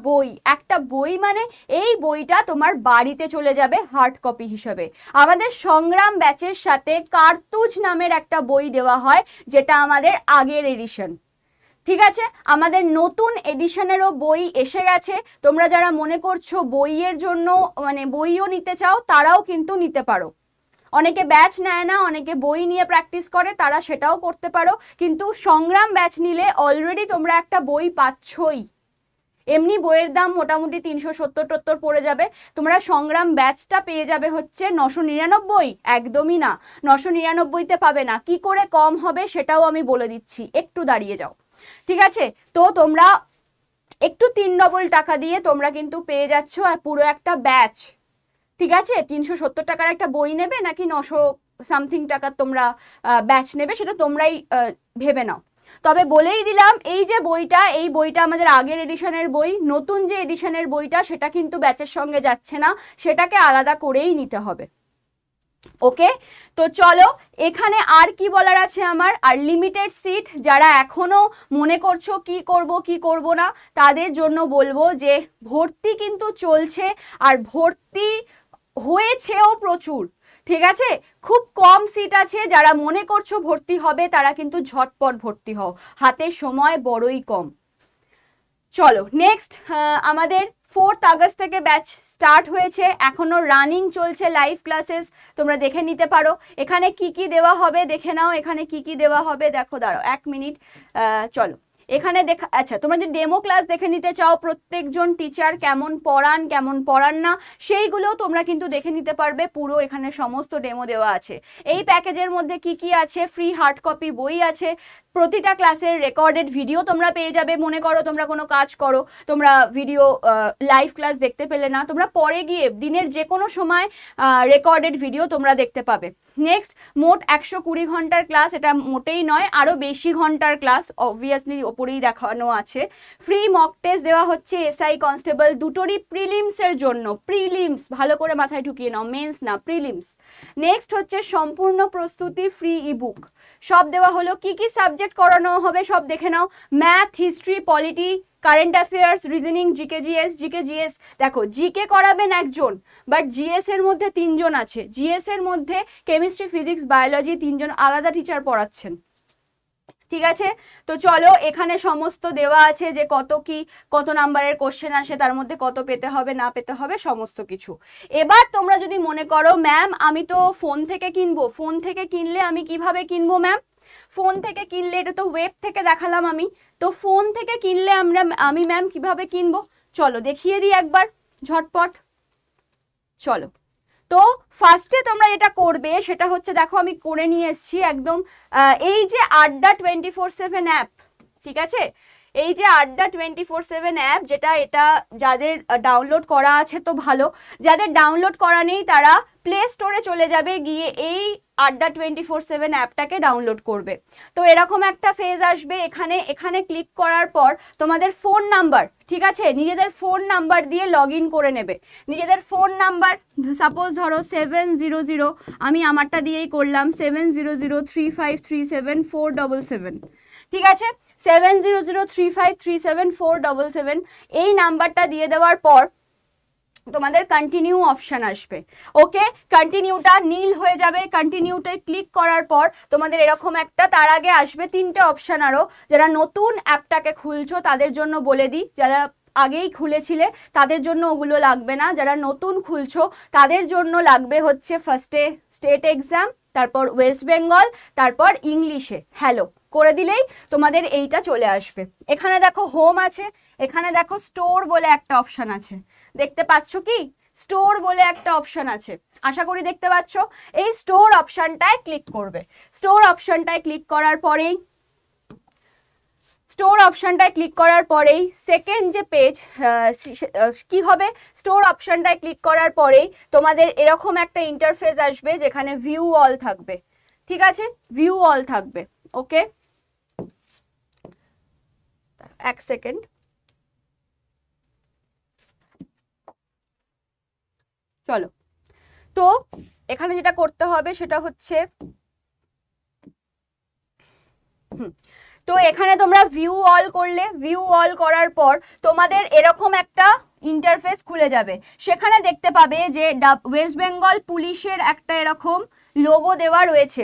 বই মানে এই বইটা তোমার বাড়িতে চলে যাবে হার্ড কপি হিসেবে। আমাদের সংগ্রাম ব্যাচের সাথে কার্তুজ নামের একটা বই দেওয়া হয়, যেটা আমাদের আগের এডিশন। ঠিক আছে, আমাদের নতুন এডিশনেরও বই এসে গেছে। তোমরা যারা মনে করছো বইয়ের জন্য মানে বইও নিতে চাও, তারাও কিন্তু নিতে পারো। অনেকে ব্যাচ নেয় না, অনেকে বই নিয়ে প্র্যাকটিস করে, তারা সেটাও করতে পারো। কিন্তু সংগ্রাম ব্যাচ নিলে অলরেডি তোমরা একটা বই পাচ্ছই। এমনি বইয়ের দাম মোটামুটি 370 পড়ে যাবে, তোমরা সংগ্রাম ব্যাচটা পেয়ে যাবে হচ্ছে 999। একদমই না, 999তে পাবে না। কি করে কম হবে সেটাও আমি বলে দিচ্ছি, একটু দাঁড়িয়ে যাও। ঠিক আছে, তো তোমরা একটু 3 ডবল টাকা দিয়ে তোমরা কিন্তু পেয়ে যাচ্ছ আর পুরো একটা ব্যাচ। ঠিক আছে, 370 টাকার একটা বই নেবে নাকি 900 সামথিং টাকার তোমরা ব্যাচ নেবে, সেটা তোমরাই ভেবে নাও। তবে বলেই দিলাম, এই যে বইটা, এই বইটা আমাদের আগের এডিশনের বই। নতুন যে এডিশনের বইটা সেটা কিন্তু ব্যাচের সঙ্গে যাচ্ছে না, সেটাকে আলাদা করেই নিতে হবে। ওকে, তো চলো এখানে আর কি বলার আছে আমার। আর লিমিটেড সিট, যারা এখনো মনে করছো কি করব না, তাদের জন্য বলবো যে ভর্তি কিন্তু চলছে, আর ভর্তি হয়েছেও প্রচুর। ঠিক আছে, খুব কম সিট আছে। যারা মনে করছো ভর্তি হবে তারা কিন্তু ঝটপট ভর্তি হও, হাতে সময় বড়ই কম। চলো নেক্সট, আমাদের 4th আগস্ট থেকে ব্যাচ স্টার্ট হয়েছে, এখনো রানিং চলছে লাইভ ক্লাসেস, তোমরা দেখে নিতে পারো। এখানে কি কি দেওয়া হবে দেখে নাও, এখানে কি কি দেওয়া হবে দেখো, দাঁড়াও 1 মিনিট। চলো এখানে দেখা, আচ্ছা তোমরা যদি ডেমো ক্লাস দেখে নিতে চাও, প্রত্যেকজন টিচার কেমন পড়ান না, সেইগুলো তোমরা কিন্তু দেখে নিতে পারবে। পুরো এখানে সমস্ত ডেমো দেওয়া আছে। এই প্যাকেজের মধ্যে কি কি আছে, ফ্রি হার্ড কপি বই আছে, প্রতিটা ক্লাসের রেকর্ডেড ভিডিও তোমরা পেয়ে যাবে। মনে করো তোমরা কোনো কাজ করো, তোমরা ভিডিও লাইভ ক্লাস দেখতে পেলে না, তোমরা পরে গিয়ে দিনের যে কোনো সময় রেকর্ডেড ভিডিও তোমরা দেখতে পাবে। নেক্সট, মোট 120 ঘন্টার ক্লাস, এটা মোটেই নয়, আরও বেশি ঘন্টার ক্লাস অবভিয়াসলি ওপরেই দেখানো আছে। ফ্রি মক টেস্ট দেওয়া হচ্ছে এসআই কনস্টেবল দুটোরই প্রিলিমসের জন্য। প্রিলিমস ভালো করে মাথায় ঢুকিয়ে নাও, মেন্স না, প্রিলিমস। নেক্সট হচ্ছে সম্পূর্ণ প্রস্তুতি ফ্রি ইবুক, সব দেওয়া হলো। কি কি সাবজেক্ট করানো হবে সব দেখে নাও। Math, history, polity, current affairs, reasoning, GK GS. দেখো জিকে করাবেন একজন, বাট জিএস এর মধ্যে 3 জন আছে। জিএস এর মধ্যে কেমিস্ট্রি, ফিজিক্স, বায়োলজি 3 জন আলাদা টিচার পড়াচ্ছেন। ঠিক আছে, তো চলো এখানে সমস্ত দেওয়া আছে যে কত নাম্বারের কোশ্চেন আসে, তার মধ্যে কত পেতে হবে না পেতে হবে সমস্ত কিছু। এবার তোমরা যদি মনে করো ম্যাম আমি তো ফোন থেকে কিনবো, ফোন থেকে কিনলে আমি কিভাবে কিনবো ম্যাম? ফোন থেকে কিনলে, এটা তো ওয়েব থেকে দেখালাম আমি, তো ফোন থেকে কিনলে আমি ম্যাম কিভাবে কিনবো? চলো দেখিয়ে দিই একবার ঝটপট। চলো, তো ফার্স্টে তোমরা যেটা করবে সেটা হচ্ছে, দেখো আমি করে নিয়ে এসেছি একদম, এই যে আড্ডা 24/7 অ্যাপ, ঠিক আছে, এই যে আড্ডা 24/7 অ্যাপ, যেটা এটা যাদের ডাউনলোড করা আছে তো ভালো, যাদের ডাউনলোড করা নেই তারা প্লে স্টোরে চলে যাবে, গিয়ে এই আড্ডা 24/7 অ্যাপটাকে ডাউনলোড করবে। তো এরকম একটা ফেজ আসবে, এখানে ক্লিক করার পর তোমাদের ফোন নাম্বার, ঠিক আছে, নিজেদের ফোন নাম্বার দিয়ে লগ ইন করে নেবে। নিজেদের ফোন নাম্বার, সাপোজ ধরো 700, আমি আমারটা দিয়েই করলাম, 70035374777, ঠিক আছে, 70035374777, এই নাম্বারটা দিয়ে দেওয়ার পর তোমাদের কন্টিনিউ অপশন আসবে। ওকে, কন্টিনিউটা নীল হয়ে যাবে, কন্টিনিউতে ক্লিক করার পর তোমাদের এরকম একটা, তার আগে আসবে 3টে অপশন আরও। যারা নতুন অ্যাপটাকে খুলছো তাদের জন্য বলে দিই, যারা আগেই খুলেছিলে তাদের জন্য ওগুলো লাগবে না, যারা নতুন খুলছো তাদের জন্য লাগবে হচ্ছে ফার্স্টে স্টেট এক্সাম, তারপর ওয়েস্ট বেঙ্গল, তারপর ইংলিশে হ্যালো করে দিলেই তোমাদের এইটা চলে আসবে। এখানে দেখো হোম আছে, এখানে দেখো স্টোর বলে একটা অপশন আছে, দেখতে পাচ্ছ কি? স্টোর বলে একটা অপশন আছে, আশা করি দেখতে পাচ্ছ। এই স্টোর অপশনটায় ক্লিক করবে। স্টোর অপশনটায় ক্লিক করার পরেই স্টোর অপশনটায় ক্লিক করার পরেই সেকেন্ড যে পেজ কি হবে, স্টোর অপশনটায় ক্লিক করার পরেই তোমাদের এরকম একটা ইন্টারফেস আসবে যেখানে ভিউ অল থাকবে, ঠিক আছে, ভিউ অল থাকবে। ওকে, এক সেকেন্ড, চলো। তো এখানে যেটা করতে হবে সেটা হচ্ছে তো এখানে তোমরা ভিউ অল করলে, ভিউ অল করার পর তোমাদের এরকম একটা ইন্টারফেস খুলে যাবে। সেখানে দেখতে পাবে যে ওয়েস্ট বেঙ্গল পুলিশের একটা এরকম লোগো দেওয়া রয়েছে,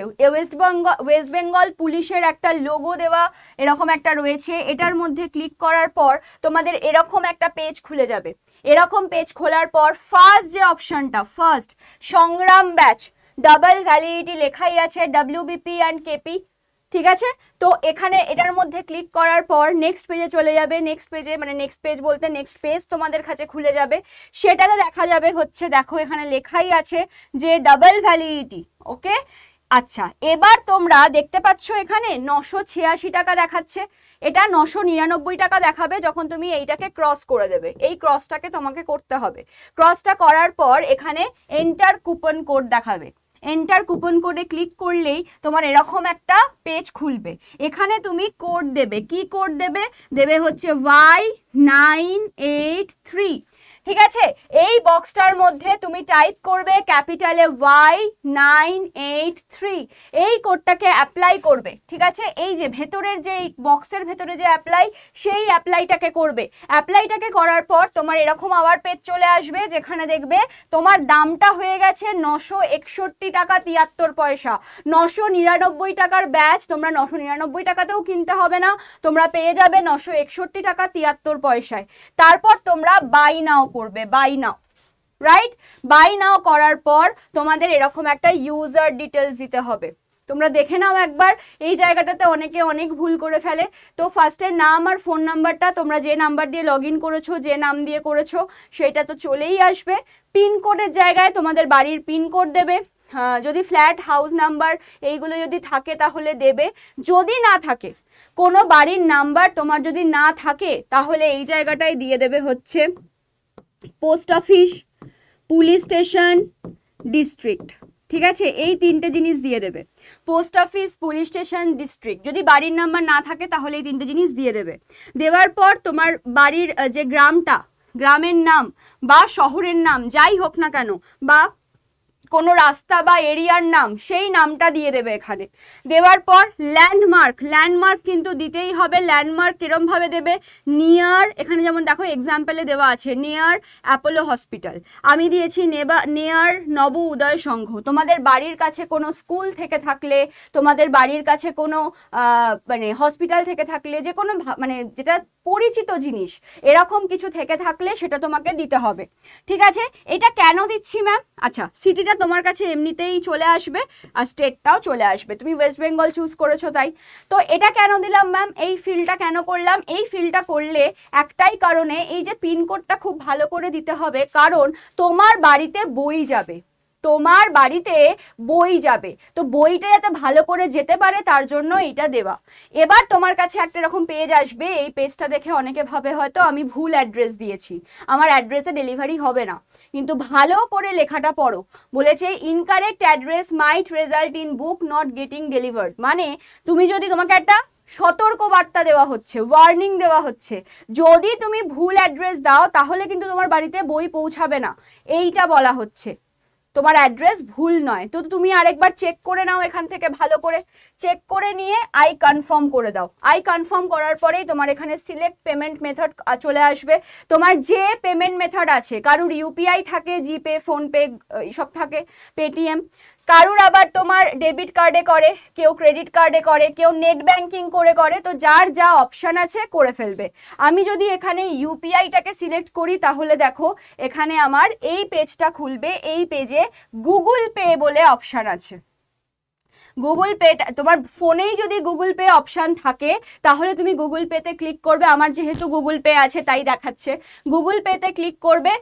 ওয়েস্ট বেঙ্গল পুলিশের একটা লোগো দেওয়া এরকম একটা রয়েছে। এটার মধ্যে ক্লিক করার পর তোমাদের এরকম একটা পেজ খুলে যাবে। এরকম পেজ খোলার পর ফার্স্ট যে অপশনটা, ফার্স্ট সংগ্রাম ব্যাচ, ডাবল ভ্যালিডিটি লেখাই আছে WBP অ্যান্ড KP, ঠিক আছে। তো এখানে এটার মধ্যে ক্লিক করার পর নেক্সট পেজে চলে যাবে। নেক্সট পেজে মানে নেক্সট পেজ বলতে নেক্সট পেজ তোমাদের কাছে খুলে যাবে। সেটাতে দেখা যাবে হচ্ছে, দেখো এখানে লেখাই আছে যে ডাবল ভ্যালিডিটি। ওকে, আচ্ছা, এবার তোমরা দেখতে পাচ্ছ এখানে 986 টাকা দেখাচ্ছে। এটা 999 টাকা দেখাবে যখন তুমি এইটাকে ক্রস করে দেবে। এই ক্রসটাকে তোমাকে করতে হবে। ক্রসটা করার পর এখানে এন্টার কুপন কোড দেখাবে। এন্টার কুপন কোডে ক্লিক করলেই তোমার এরকম একটা পেজ খুলবে। এখানে তুমি কোড দেবে। কি কোড দেবে? দেবে হচ্ছে Y983, ঠিক আছে। এই বক্সটার মধ্যে তুমি টাইপ করবে ক্যাপিটালে Y983, এই কোডটাকে অ্যাপ্লাই করবে, ঠিক আছে। এই যে ভেতরের যে বক্সের ভেতরে যে অ্যাপ্লাই, সেই অ্যাপ্লাইটাকে করবে। অ্যাপ্লাইটাকে করার পর তোমার এরকম আবার পেজ চলে আসবে যেখানে দেখবে তোমার দামটা হয়ে গেছে 961 টাকা 73 পয়সা। 999 টাকার ব্যাচ তোমরা 999 টাকাতেও কিনতে হবে না, তোমরা পেয়ে যাবে 961 টাকা 73 পয়সায়। তারপর তোমরা বাই নাও করবে, বাই নাও, রাইট। বাই নাও করার পর তোমাদের এরকম একটা ইউজার ডিটেলস দিতে হবে। তোমরা দেখে নাও একবার, এই জায়গাটাতে অনেকে অনেক ভুল করে ফেলে। তো ফার্স্টের নাম আর ফোন নাম্বারটা তোমরা যে নাম্বার দিয়ে লগ ইন করেছো, যে নাম দিয়ে করেছো সেটা তো চলেই আসবে। পিনকোডের জায়গায় তোমাদের বাড়ির পিনকোড দেবে। হ্যাঁ, যদি ফ্ল্যাট, হাউস নাম্বার এইগুলো যদি থাকে তাহলে দেবে। যদি না থাকে, কোনো বাড়ির নাম্বার তোমার যদি না থাকে তাহলে এই জায়গাটায় দিয়ে দেবে হচ্ছে post office, police station, district, ঠিক আছে। এই তিনটে জিনিস দিয়ে দেবে, post office, police station, district. যদি বাড়ির নাম্বার না থাকে তাহলে এই তিনটে জিনিস দিয়ে দেবে। দেওয়ার পর তোমার বাড়ির যে গ্রামটা, গ্রামের নাম বা শহরের নাম যাই হোক না কেন, বা কোনো রাস্তা বা এরিয়ার নাম, সেই নামটা দিয়ে দেবে এখানে। দেওয়ার পর ল্যান্ডমার্ক, ল্যান্ডমার্ক কিন্তু দিতেই হবে। ল্যান্ডমার্ক কিরমভাবে দেবে? নিয়ার, এখানে যেমন দেখো এক্সাম্পলে দেওয়া আছে নিয়ার অ্যাপোলো হসপিটাল, আমি দিয়েছি নিয়ার নব উদয় সংঘ। তোমাদের বাড়ির কাছে কোনো স্কুল থেকে থাকলে, তোমাদের বাড়ির কাছে কোনো মানে হসপিটাল থেকে থাকলে, যে কোনো মানে যেটা পরিচিত জিনিস এরকম কিছু থেকে থাকলে সেটা তোমাকে দিতে হবে, ঠিক আছে। এটা কেন দিচ্ছি ম্যাম? আচ্ছা, সিটিটা তোমার কাছে এমনিতেই চলে আসবে আর স্টেটটাও চলে আসবে, তুমি ওয়েস্ট বেঙ্গল চুজ করেছো তাই। তো এটা কেন দিলাম ম্যাম? এই ফিল্ডটা কেন করলাম? এই ফিল্ডটা করলে একটাই কারণে, এই যে পিনকোডটা খুব ভালো করে দিতে হবে, কারণ তোমার বাড়িতে বই যাবে, তোমার বাড়িতে বই যাবে, তো বইটা যাতে ভালো করে যেতে পারে তার জন্য এইটা দেওয়া। এবার তোমার কাছে একটা এরকম পেজ আসবে। এই পেজটা দেখে অনেকে ভাবে হয়তো আমি ভুল অ্যাড্রেস দিয়েছি, আমার অ্যাড্রেসে ডেলিভারি হবে না, কিন্তু ভালো করে লেখাটা পড়ো। বলেছে incorrect address might result in book not getting delivered. মানে তুমি যদি, তোমাকে একটা সতর্ক বার্তা দেওয়া হচ্ছে, ওয়ার্নিং দেওয়া হচ্ছে, যদি তুমি ভুল অ্যাড্রেস দাও তাহলে কিন্তু তোমার বাড়িতে বই পৌঁছাবে না, এইটা বলা হচ্ছে। তোমার অ্যাড্রেস ভুল নয়, তো তুমি আরেকবার চেক করে নাও, এখান থেকে ভালো করে চেক করে নিয়ে আই কনফার্ম করে দাও। আই কনফার্ম করার পরেই তোমার এখানে সিলেক্ট পেমেন্ট মেথড চলে আসবে। তোমার যে পেমেন্ট মেথড আছে, কারুর ইউপিআই থাকে, জিপে, ফোনপে এইসব থাকে, পেটিএম, কারুর আবার তোমার ডেবিট কার্ডে করে, কেউ ক্রেডিট কার্ডে করে, কেউ নেট ব্যাংকিং করে, তো যার যা অপশান আছে করে ফেলবে। আমি যদি এখানে ইউপিআইটাকে সিলেক্ট করি তাহলে দেখো এখানে আমার এই পেজটা খুলবে। এই পেজে গুগল পে বলে অপশান আছে। গুগল পে, তোমার ফোনেই যদি গুগল পে অপশান থাকে তাহলে তুমি গুগল পেতে ক্লিক করবে। আমার যেহেতু গুগল পে আছে তাই দেখাচ্ছে। গুগল পেতে ক্লিক করবে,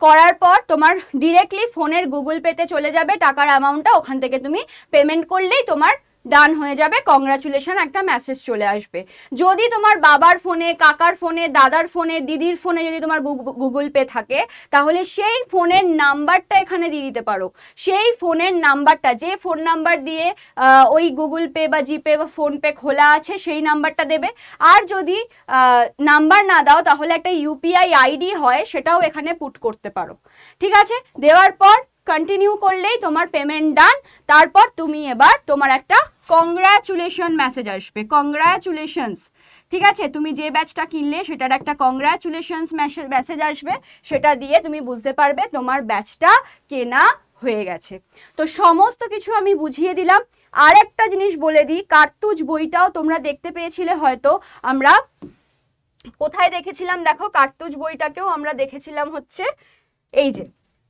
করার পর তোমার ডিরেক্টলি ফোনের গুগল পেতে চলে যাবে, টাকার অ্যামাউন্টটা ওখান থেকে তুমি পেমেন্ট করলেই তোমার ডান হয়ে যাবে, কংগ্রাচুলেশন একটা মেসেজ চলে আসবে। যদি তোমার বাবার ফোনে, কাকার ফোনে, দাদার ফোনে, দিদির ফোনে যদি তোমার গুগল পে থাকে, তাহলে সেই ফোনের নাম্বারটা এখানে দিয়ে দিতে পারো। সেই ফোনের নাম্বারটা, যে ফোন নাম্বার দিয়ে ওই গুগল পে বা জিপে বা ফোনপে খোলা আছে সেই নাম্বারটা দেবে। আর যদি নাম্বার না দাও তাহলে একটা ইউপিআই আইডি হয়, সেটাও এখানে পুট করতে পারো। ঠিক আছে, দেওয়ার পর কন্টিনিউ করলেই তোমার পেমেন্ট ডান। তারপর তুমি এবার তোমার একটা কংগ্রাচুলেশন মেসেজ আসবে, কংগ্রাচুলেশনস। ঠিক আছে, তুমি যে ব্যাচটা কিনলে সেটার একটা কংগ্রাচুলেশনস মেসেজ আসবে, সেটা দিয়ে তুমি বুঝতে পারবে তোমার ব্যাচটা কেনা হয়ে গেছে। তো সমস্ত কিছু আমি বুঝিয়ে দিলাম। আর একটা জিনিস বলে দিই, কার্তুজ বইটাও তোমরা দেখতে পেয়েছিলে হয়তো। আমরা কোথায় দেখেছিলাম দেখো, কার্তুজ বইটাকেও আমরা দেখেছিলাম হচ্ছে এই যে,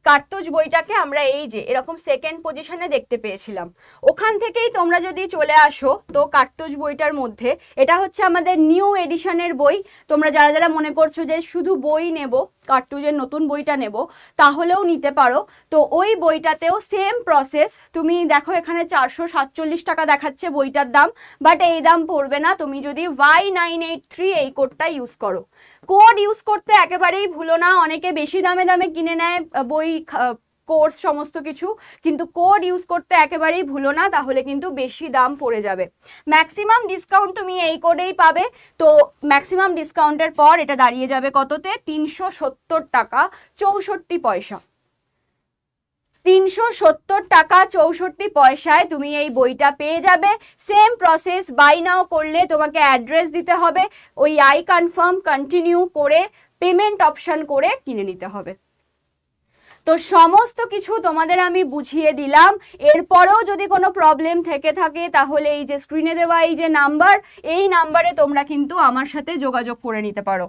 কার্তুজ বইটাকে আমরা এই যে এরকম সেকেন্ড পজিশনে দেখতে পেয়েছিলাম। ওখান থেকেই তোমরা যদি চলে আসো তো কার্তুজ বইটার মধ্যে, এটা হচ্ছে আমাদের নিউ এডিশনের বই। তোমরা যারা যারা মনে করছো যে শুধু বই নেব, কার্তুজের নতুন বইটা নেব, তাহলেও নিতে পারো। তো ওই বইটাতেও সেম প্রসেস। তুমি দেখো এখানে 447 টাকা দেখাচ্ছে বইটার দাম, বাট এই দাম পড়বে না তুমি যদি Y983 এই কোডটা ইউজ করো। কোড ইউজ করতে একেবারেই ভুলো না। অনেকে বেশি দামে দামে কিনে নেয় বই, কোর্স সমস্ত কিছু, কিন্তু কোড ইউজ করতে একেবারেই ভুলো না, তাহলে কিন্তু বেশি দাম পড়ে যাবে। ম্যাক্সিমাম ডিসকাউন্ট তুমি এই কোডেই পাবে। তো ম্যাক্সিমাম ডিসকাউন্টের পর এটা দাঁড়িয়ে যাবে কততে, 370 টাকা 64 পয়সা। 370 টাকা 64 পয়সায় তুমি এই বইটা পেয়ে যাবে। সেম প্রসেস, বাই নাও করলে তোমাকে অ্যাড্রেস দিতে হবে, ওই আই কনফার্ম কন্টিনিউ করে পেমেন্ট অপশন করে কিনে নিতে হবে। তো সমস্ত কিছু তোমাদের আমি বুঝিয়ে দিলাম। এরপরেও যদি কোনো প্রবলেম থেকে থাকে তাহলে এই যে স্ক্রিনে দেওয়া এই যে নাম্বার, এই নাম্বারে তোমরা কিন্তু আমার সাথে যোগাযোগ করে নিতে পারো।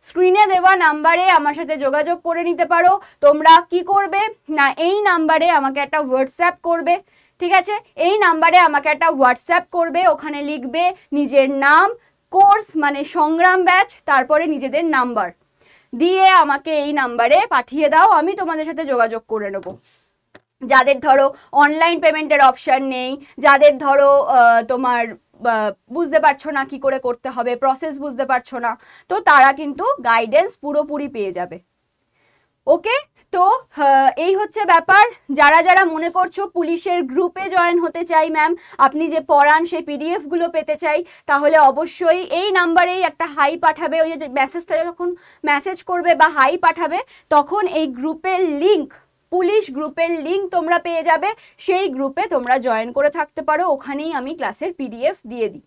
স্ক্রিনে দেওয়া নাম্বারে আমার সাথে যোগাযোগ করে নিতে পারো। তোমরা কি করবে না, এই নাম্বারে আমাকে একটা হোয়াটসঅ্যাপ করবে। ঠিক আছে, এই নাম্বারে আমাকে একটা হোয়াটসঅ্যাপ করবে, ওখানে লিখবে নিজের নাম, কোর্স মানে সংগ্রাম ব্যাচ, তারপরে নিজেদের নাম্বার দিয়ে আমাকে এই নাম্বারে পাঠিয়ে দাও। আমি তোমাদের সাথে যোগাযোগ করে নেব। যাদের ধরো অনলাইন পেমেন্টের অপশান নেই, যাদের ধরো তোমার বুঝতে পারছো না কি করে করতে হবে, প্রসেস বুঝতে পারছো না, তো তারা কিন্তু গাইডেন্স পুরোপুরি পেয়ে যাবে। ওকে, তো এই হচ্ছে ব্যাপার। যারা যারা মনে করছো পুলিশের গ্রুপে জয়েন হতে চাই ম্যাম, আপনি যে পড়ান সেই পিডিএফগুলো পেতে চাই, তাহলে অবশ্যই এই নাম্বারেই একটা হাই পাঠাবে। ওই যে মেসেজটা যখন মেসেজ করবে বা হাই পাঠাবে, তখন এই গ্রুপের লিঙ্ক, পুলিশ গ্রুপের লিঙ্ক তোমরা পেয়ে যাবে। সেই গ্রুপে তোমরা জয়েন করে থাকতে পারো, ওখানেই আমি ক্লাসের পিডিএফ দিয়ে দিই।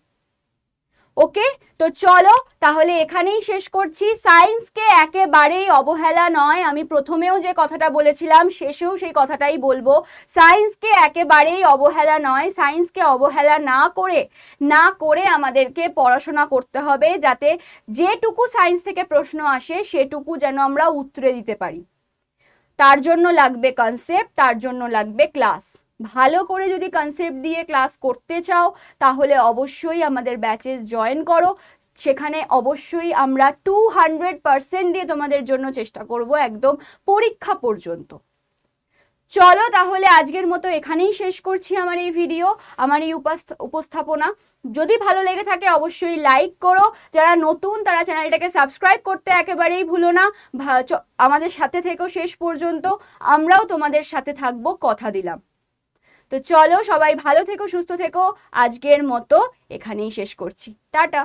ওকে, তো চলো তাহলে এখানেই শেষ করছি। সায়েন্সকে একেবারেই অবহেলা নয়, আমি প্রথমেও যে কথাটা বলেছিলাম শেষেও সেই কথাটাই বলবো। সায়েন্সকে একেবারেই অবহেলা নয়, সায়েন্সকে অবহেলা না করে আমাদেরকে পড়াশোনা করতে হবে, যাতে যেটুকু সায়েন্স থেকে প্রশ্ন আসে সেটুকু যেন আমরা উত্তরে দিতে পারি। তার জন্য লাগবে কনসেপ্ট, তার জন্য লাগবে ক্লাস। ভালো করে যদি কনসেপ্ট দিয়ে ক্লাস করতে চাও তাহলে অবশ্যই আমাদের ব্যাচেস জয়েন করো। সেখানে অবশ্যই আমরা 200% দিয়ে তোমাদের জন্য চেষ্টা করব একদম পরীক্ষা পর্যন্ত। চলো তাহলে আজকের মতো এখানেই শেষ করছি আমার এই ভিডিও, আমার এই উপস্থাপনা। যদি ভালো লেগে থাকে অবশ্যই লাইক করো, যারা নতুন তারা চ্যানেলটাকে সাবস্ক্রাইব করতে একেবারেই ভুলো না। আমাদের সাথে থেকো শেষ পর্যন্ত, আমরাও তোমাদের সাথে থাকবো, কথা দিলাম। তো চলো সবাই ভালো থেকো, সুস্থ থেকো। আজকের মতো এখানেই শেষ করছি, টাটা।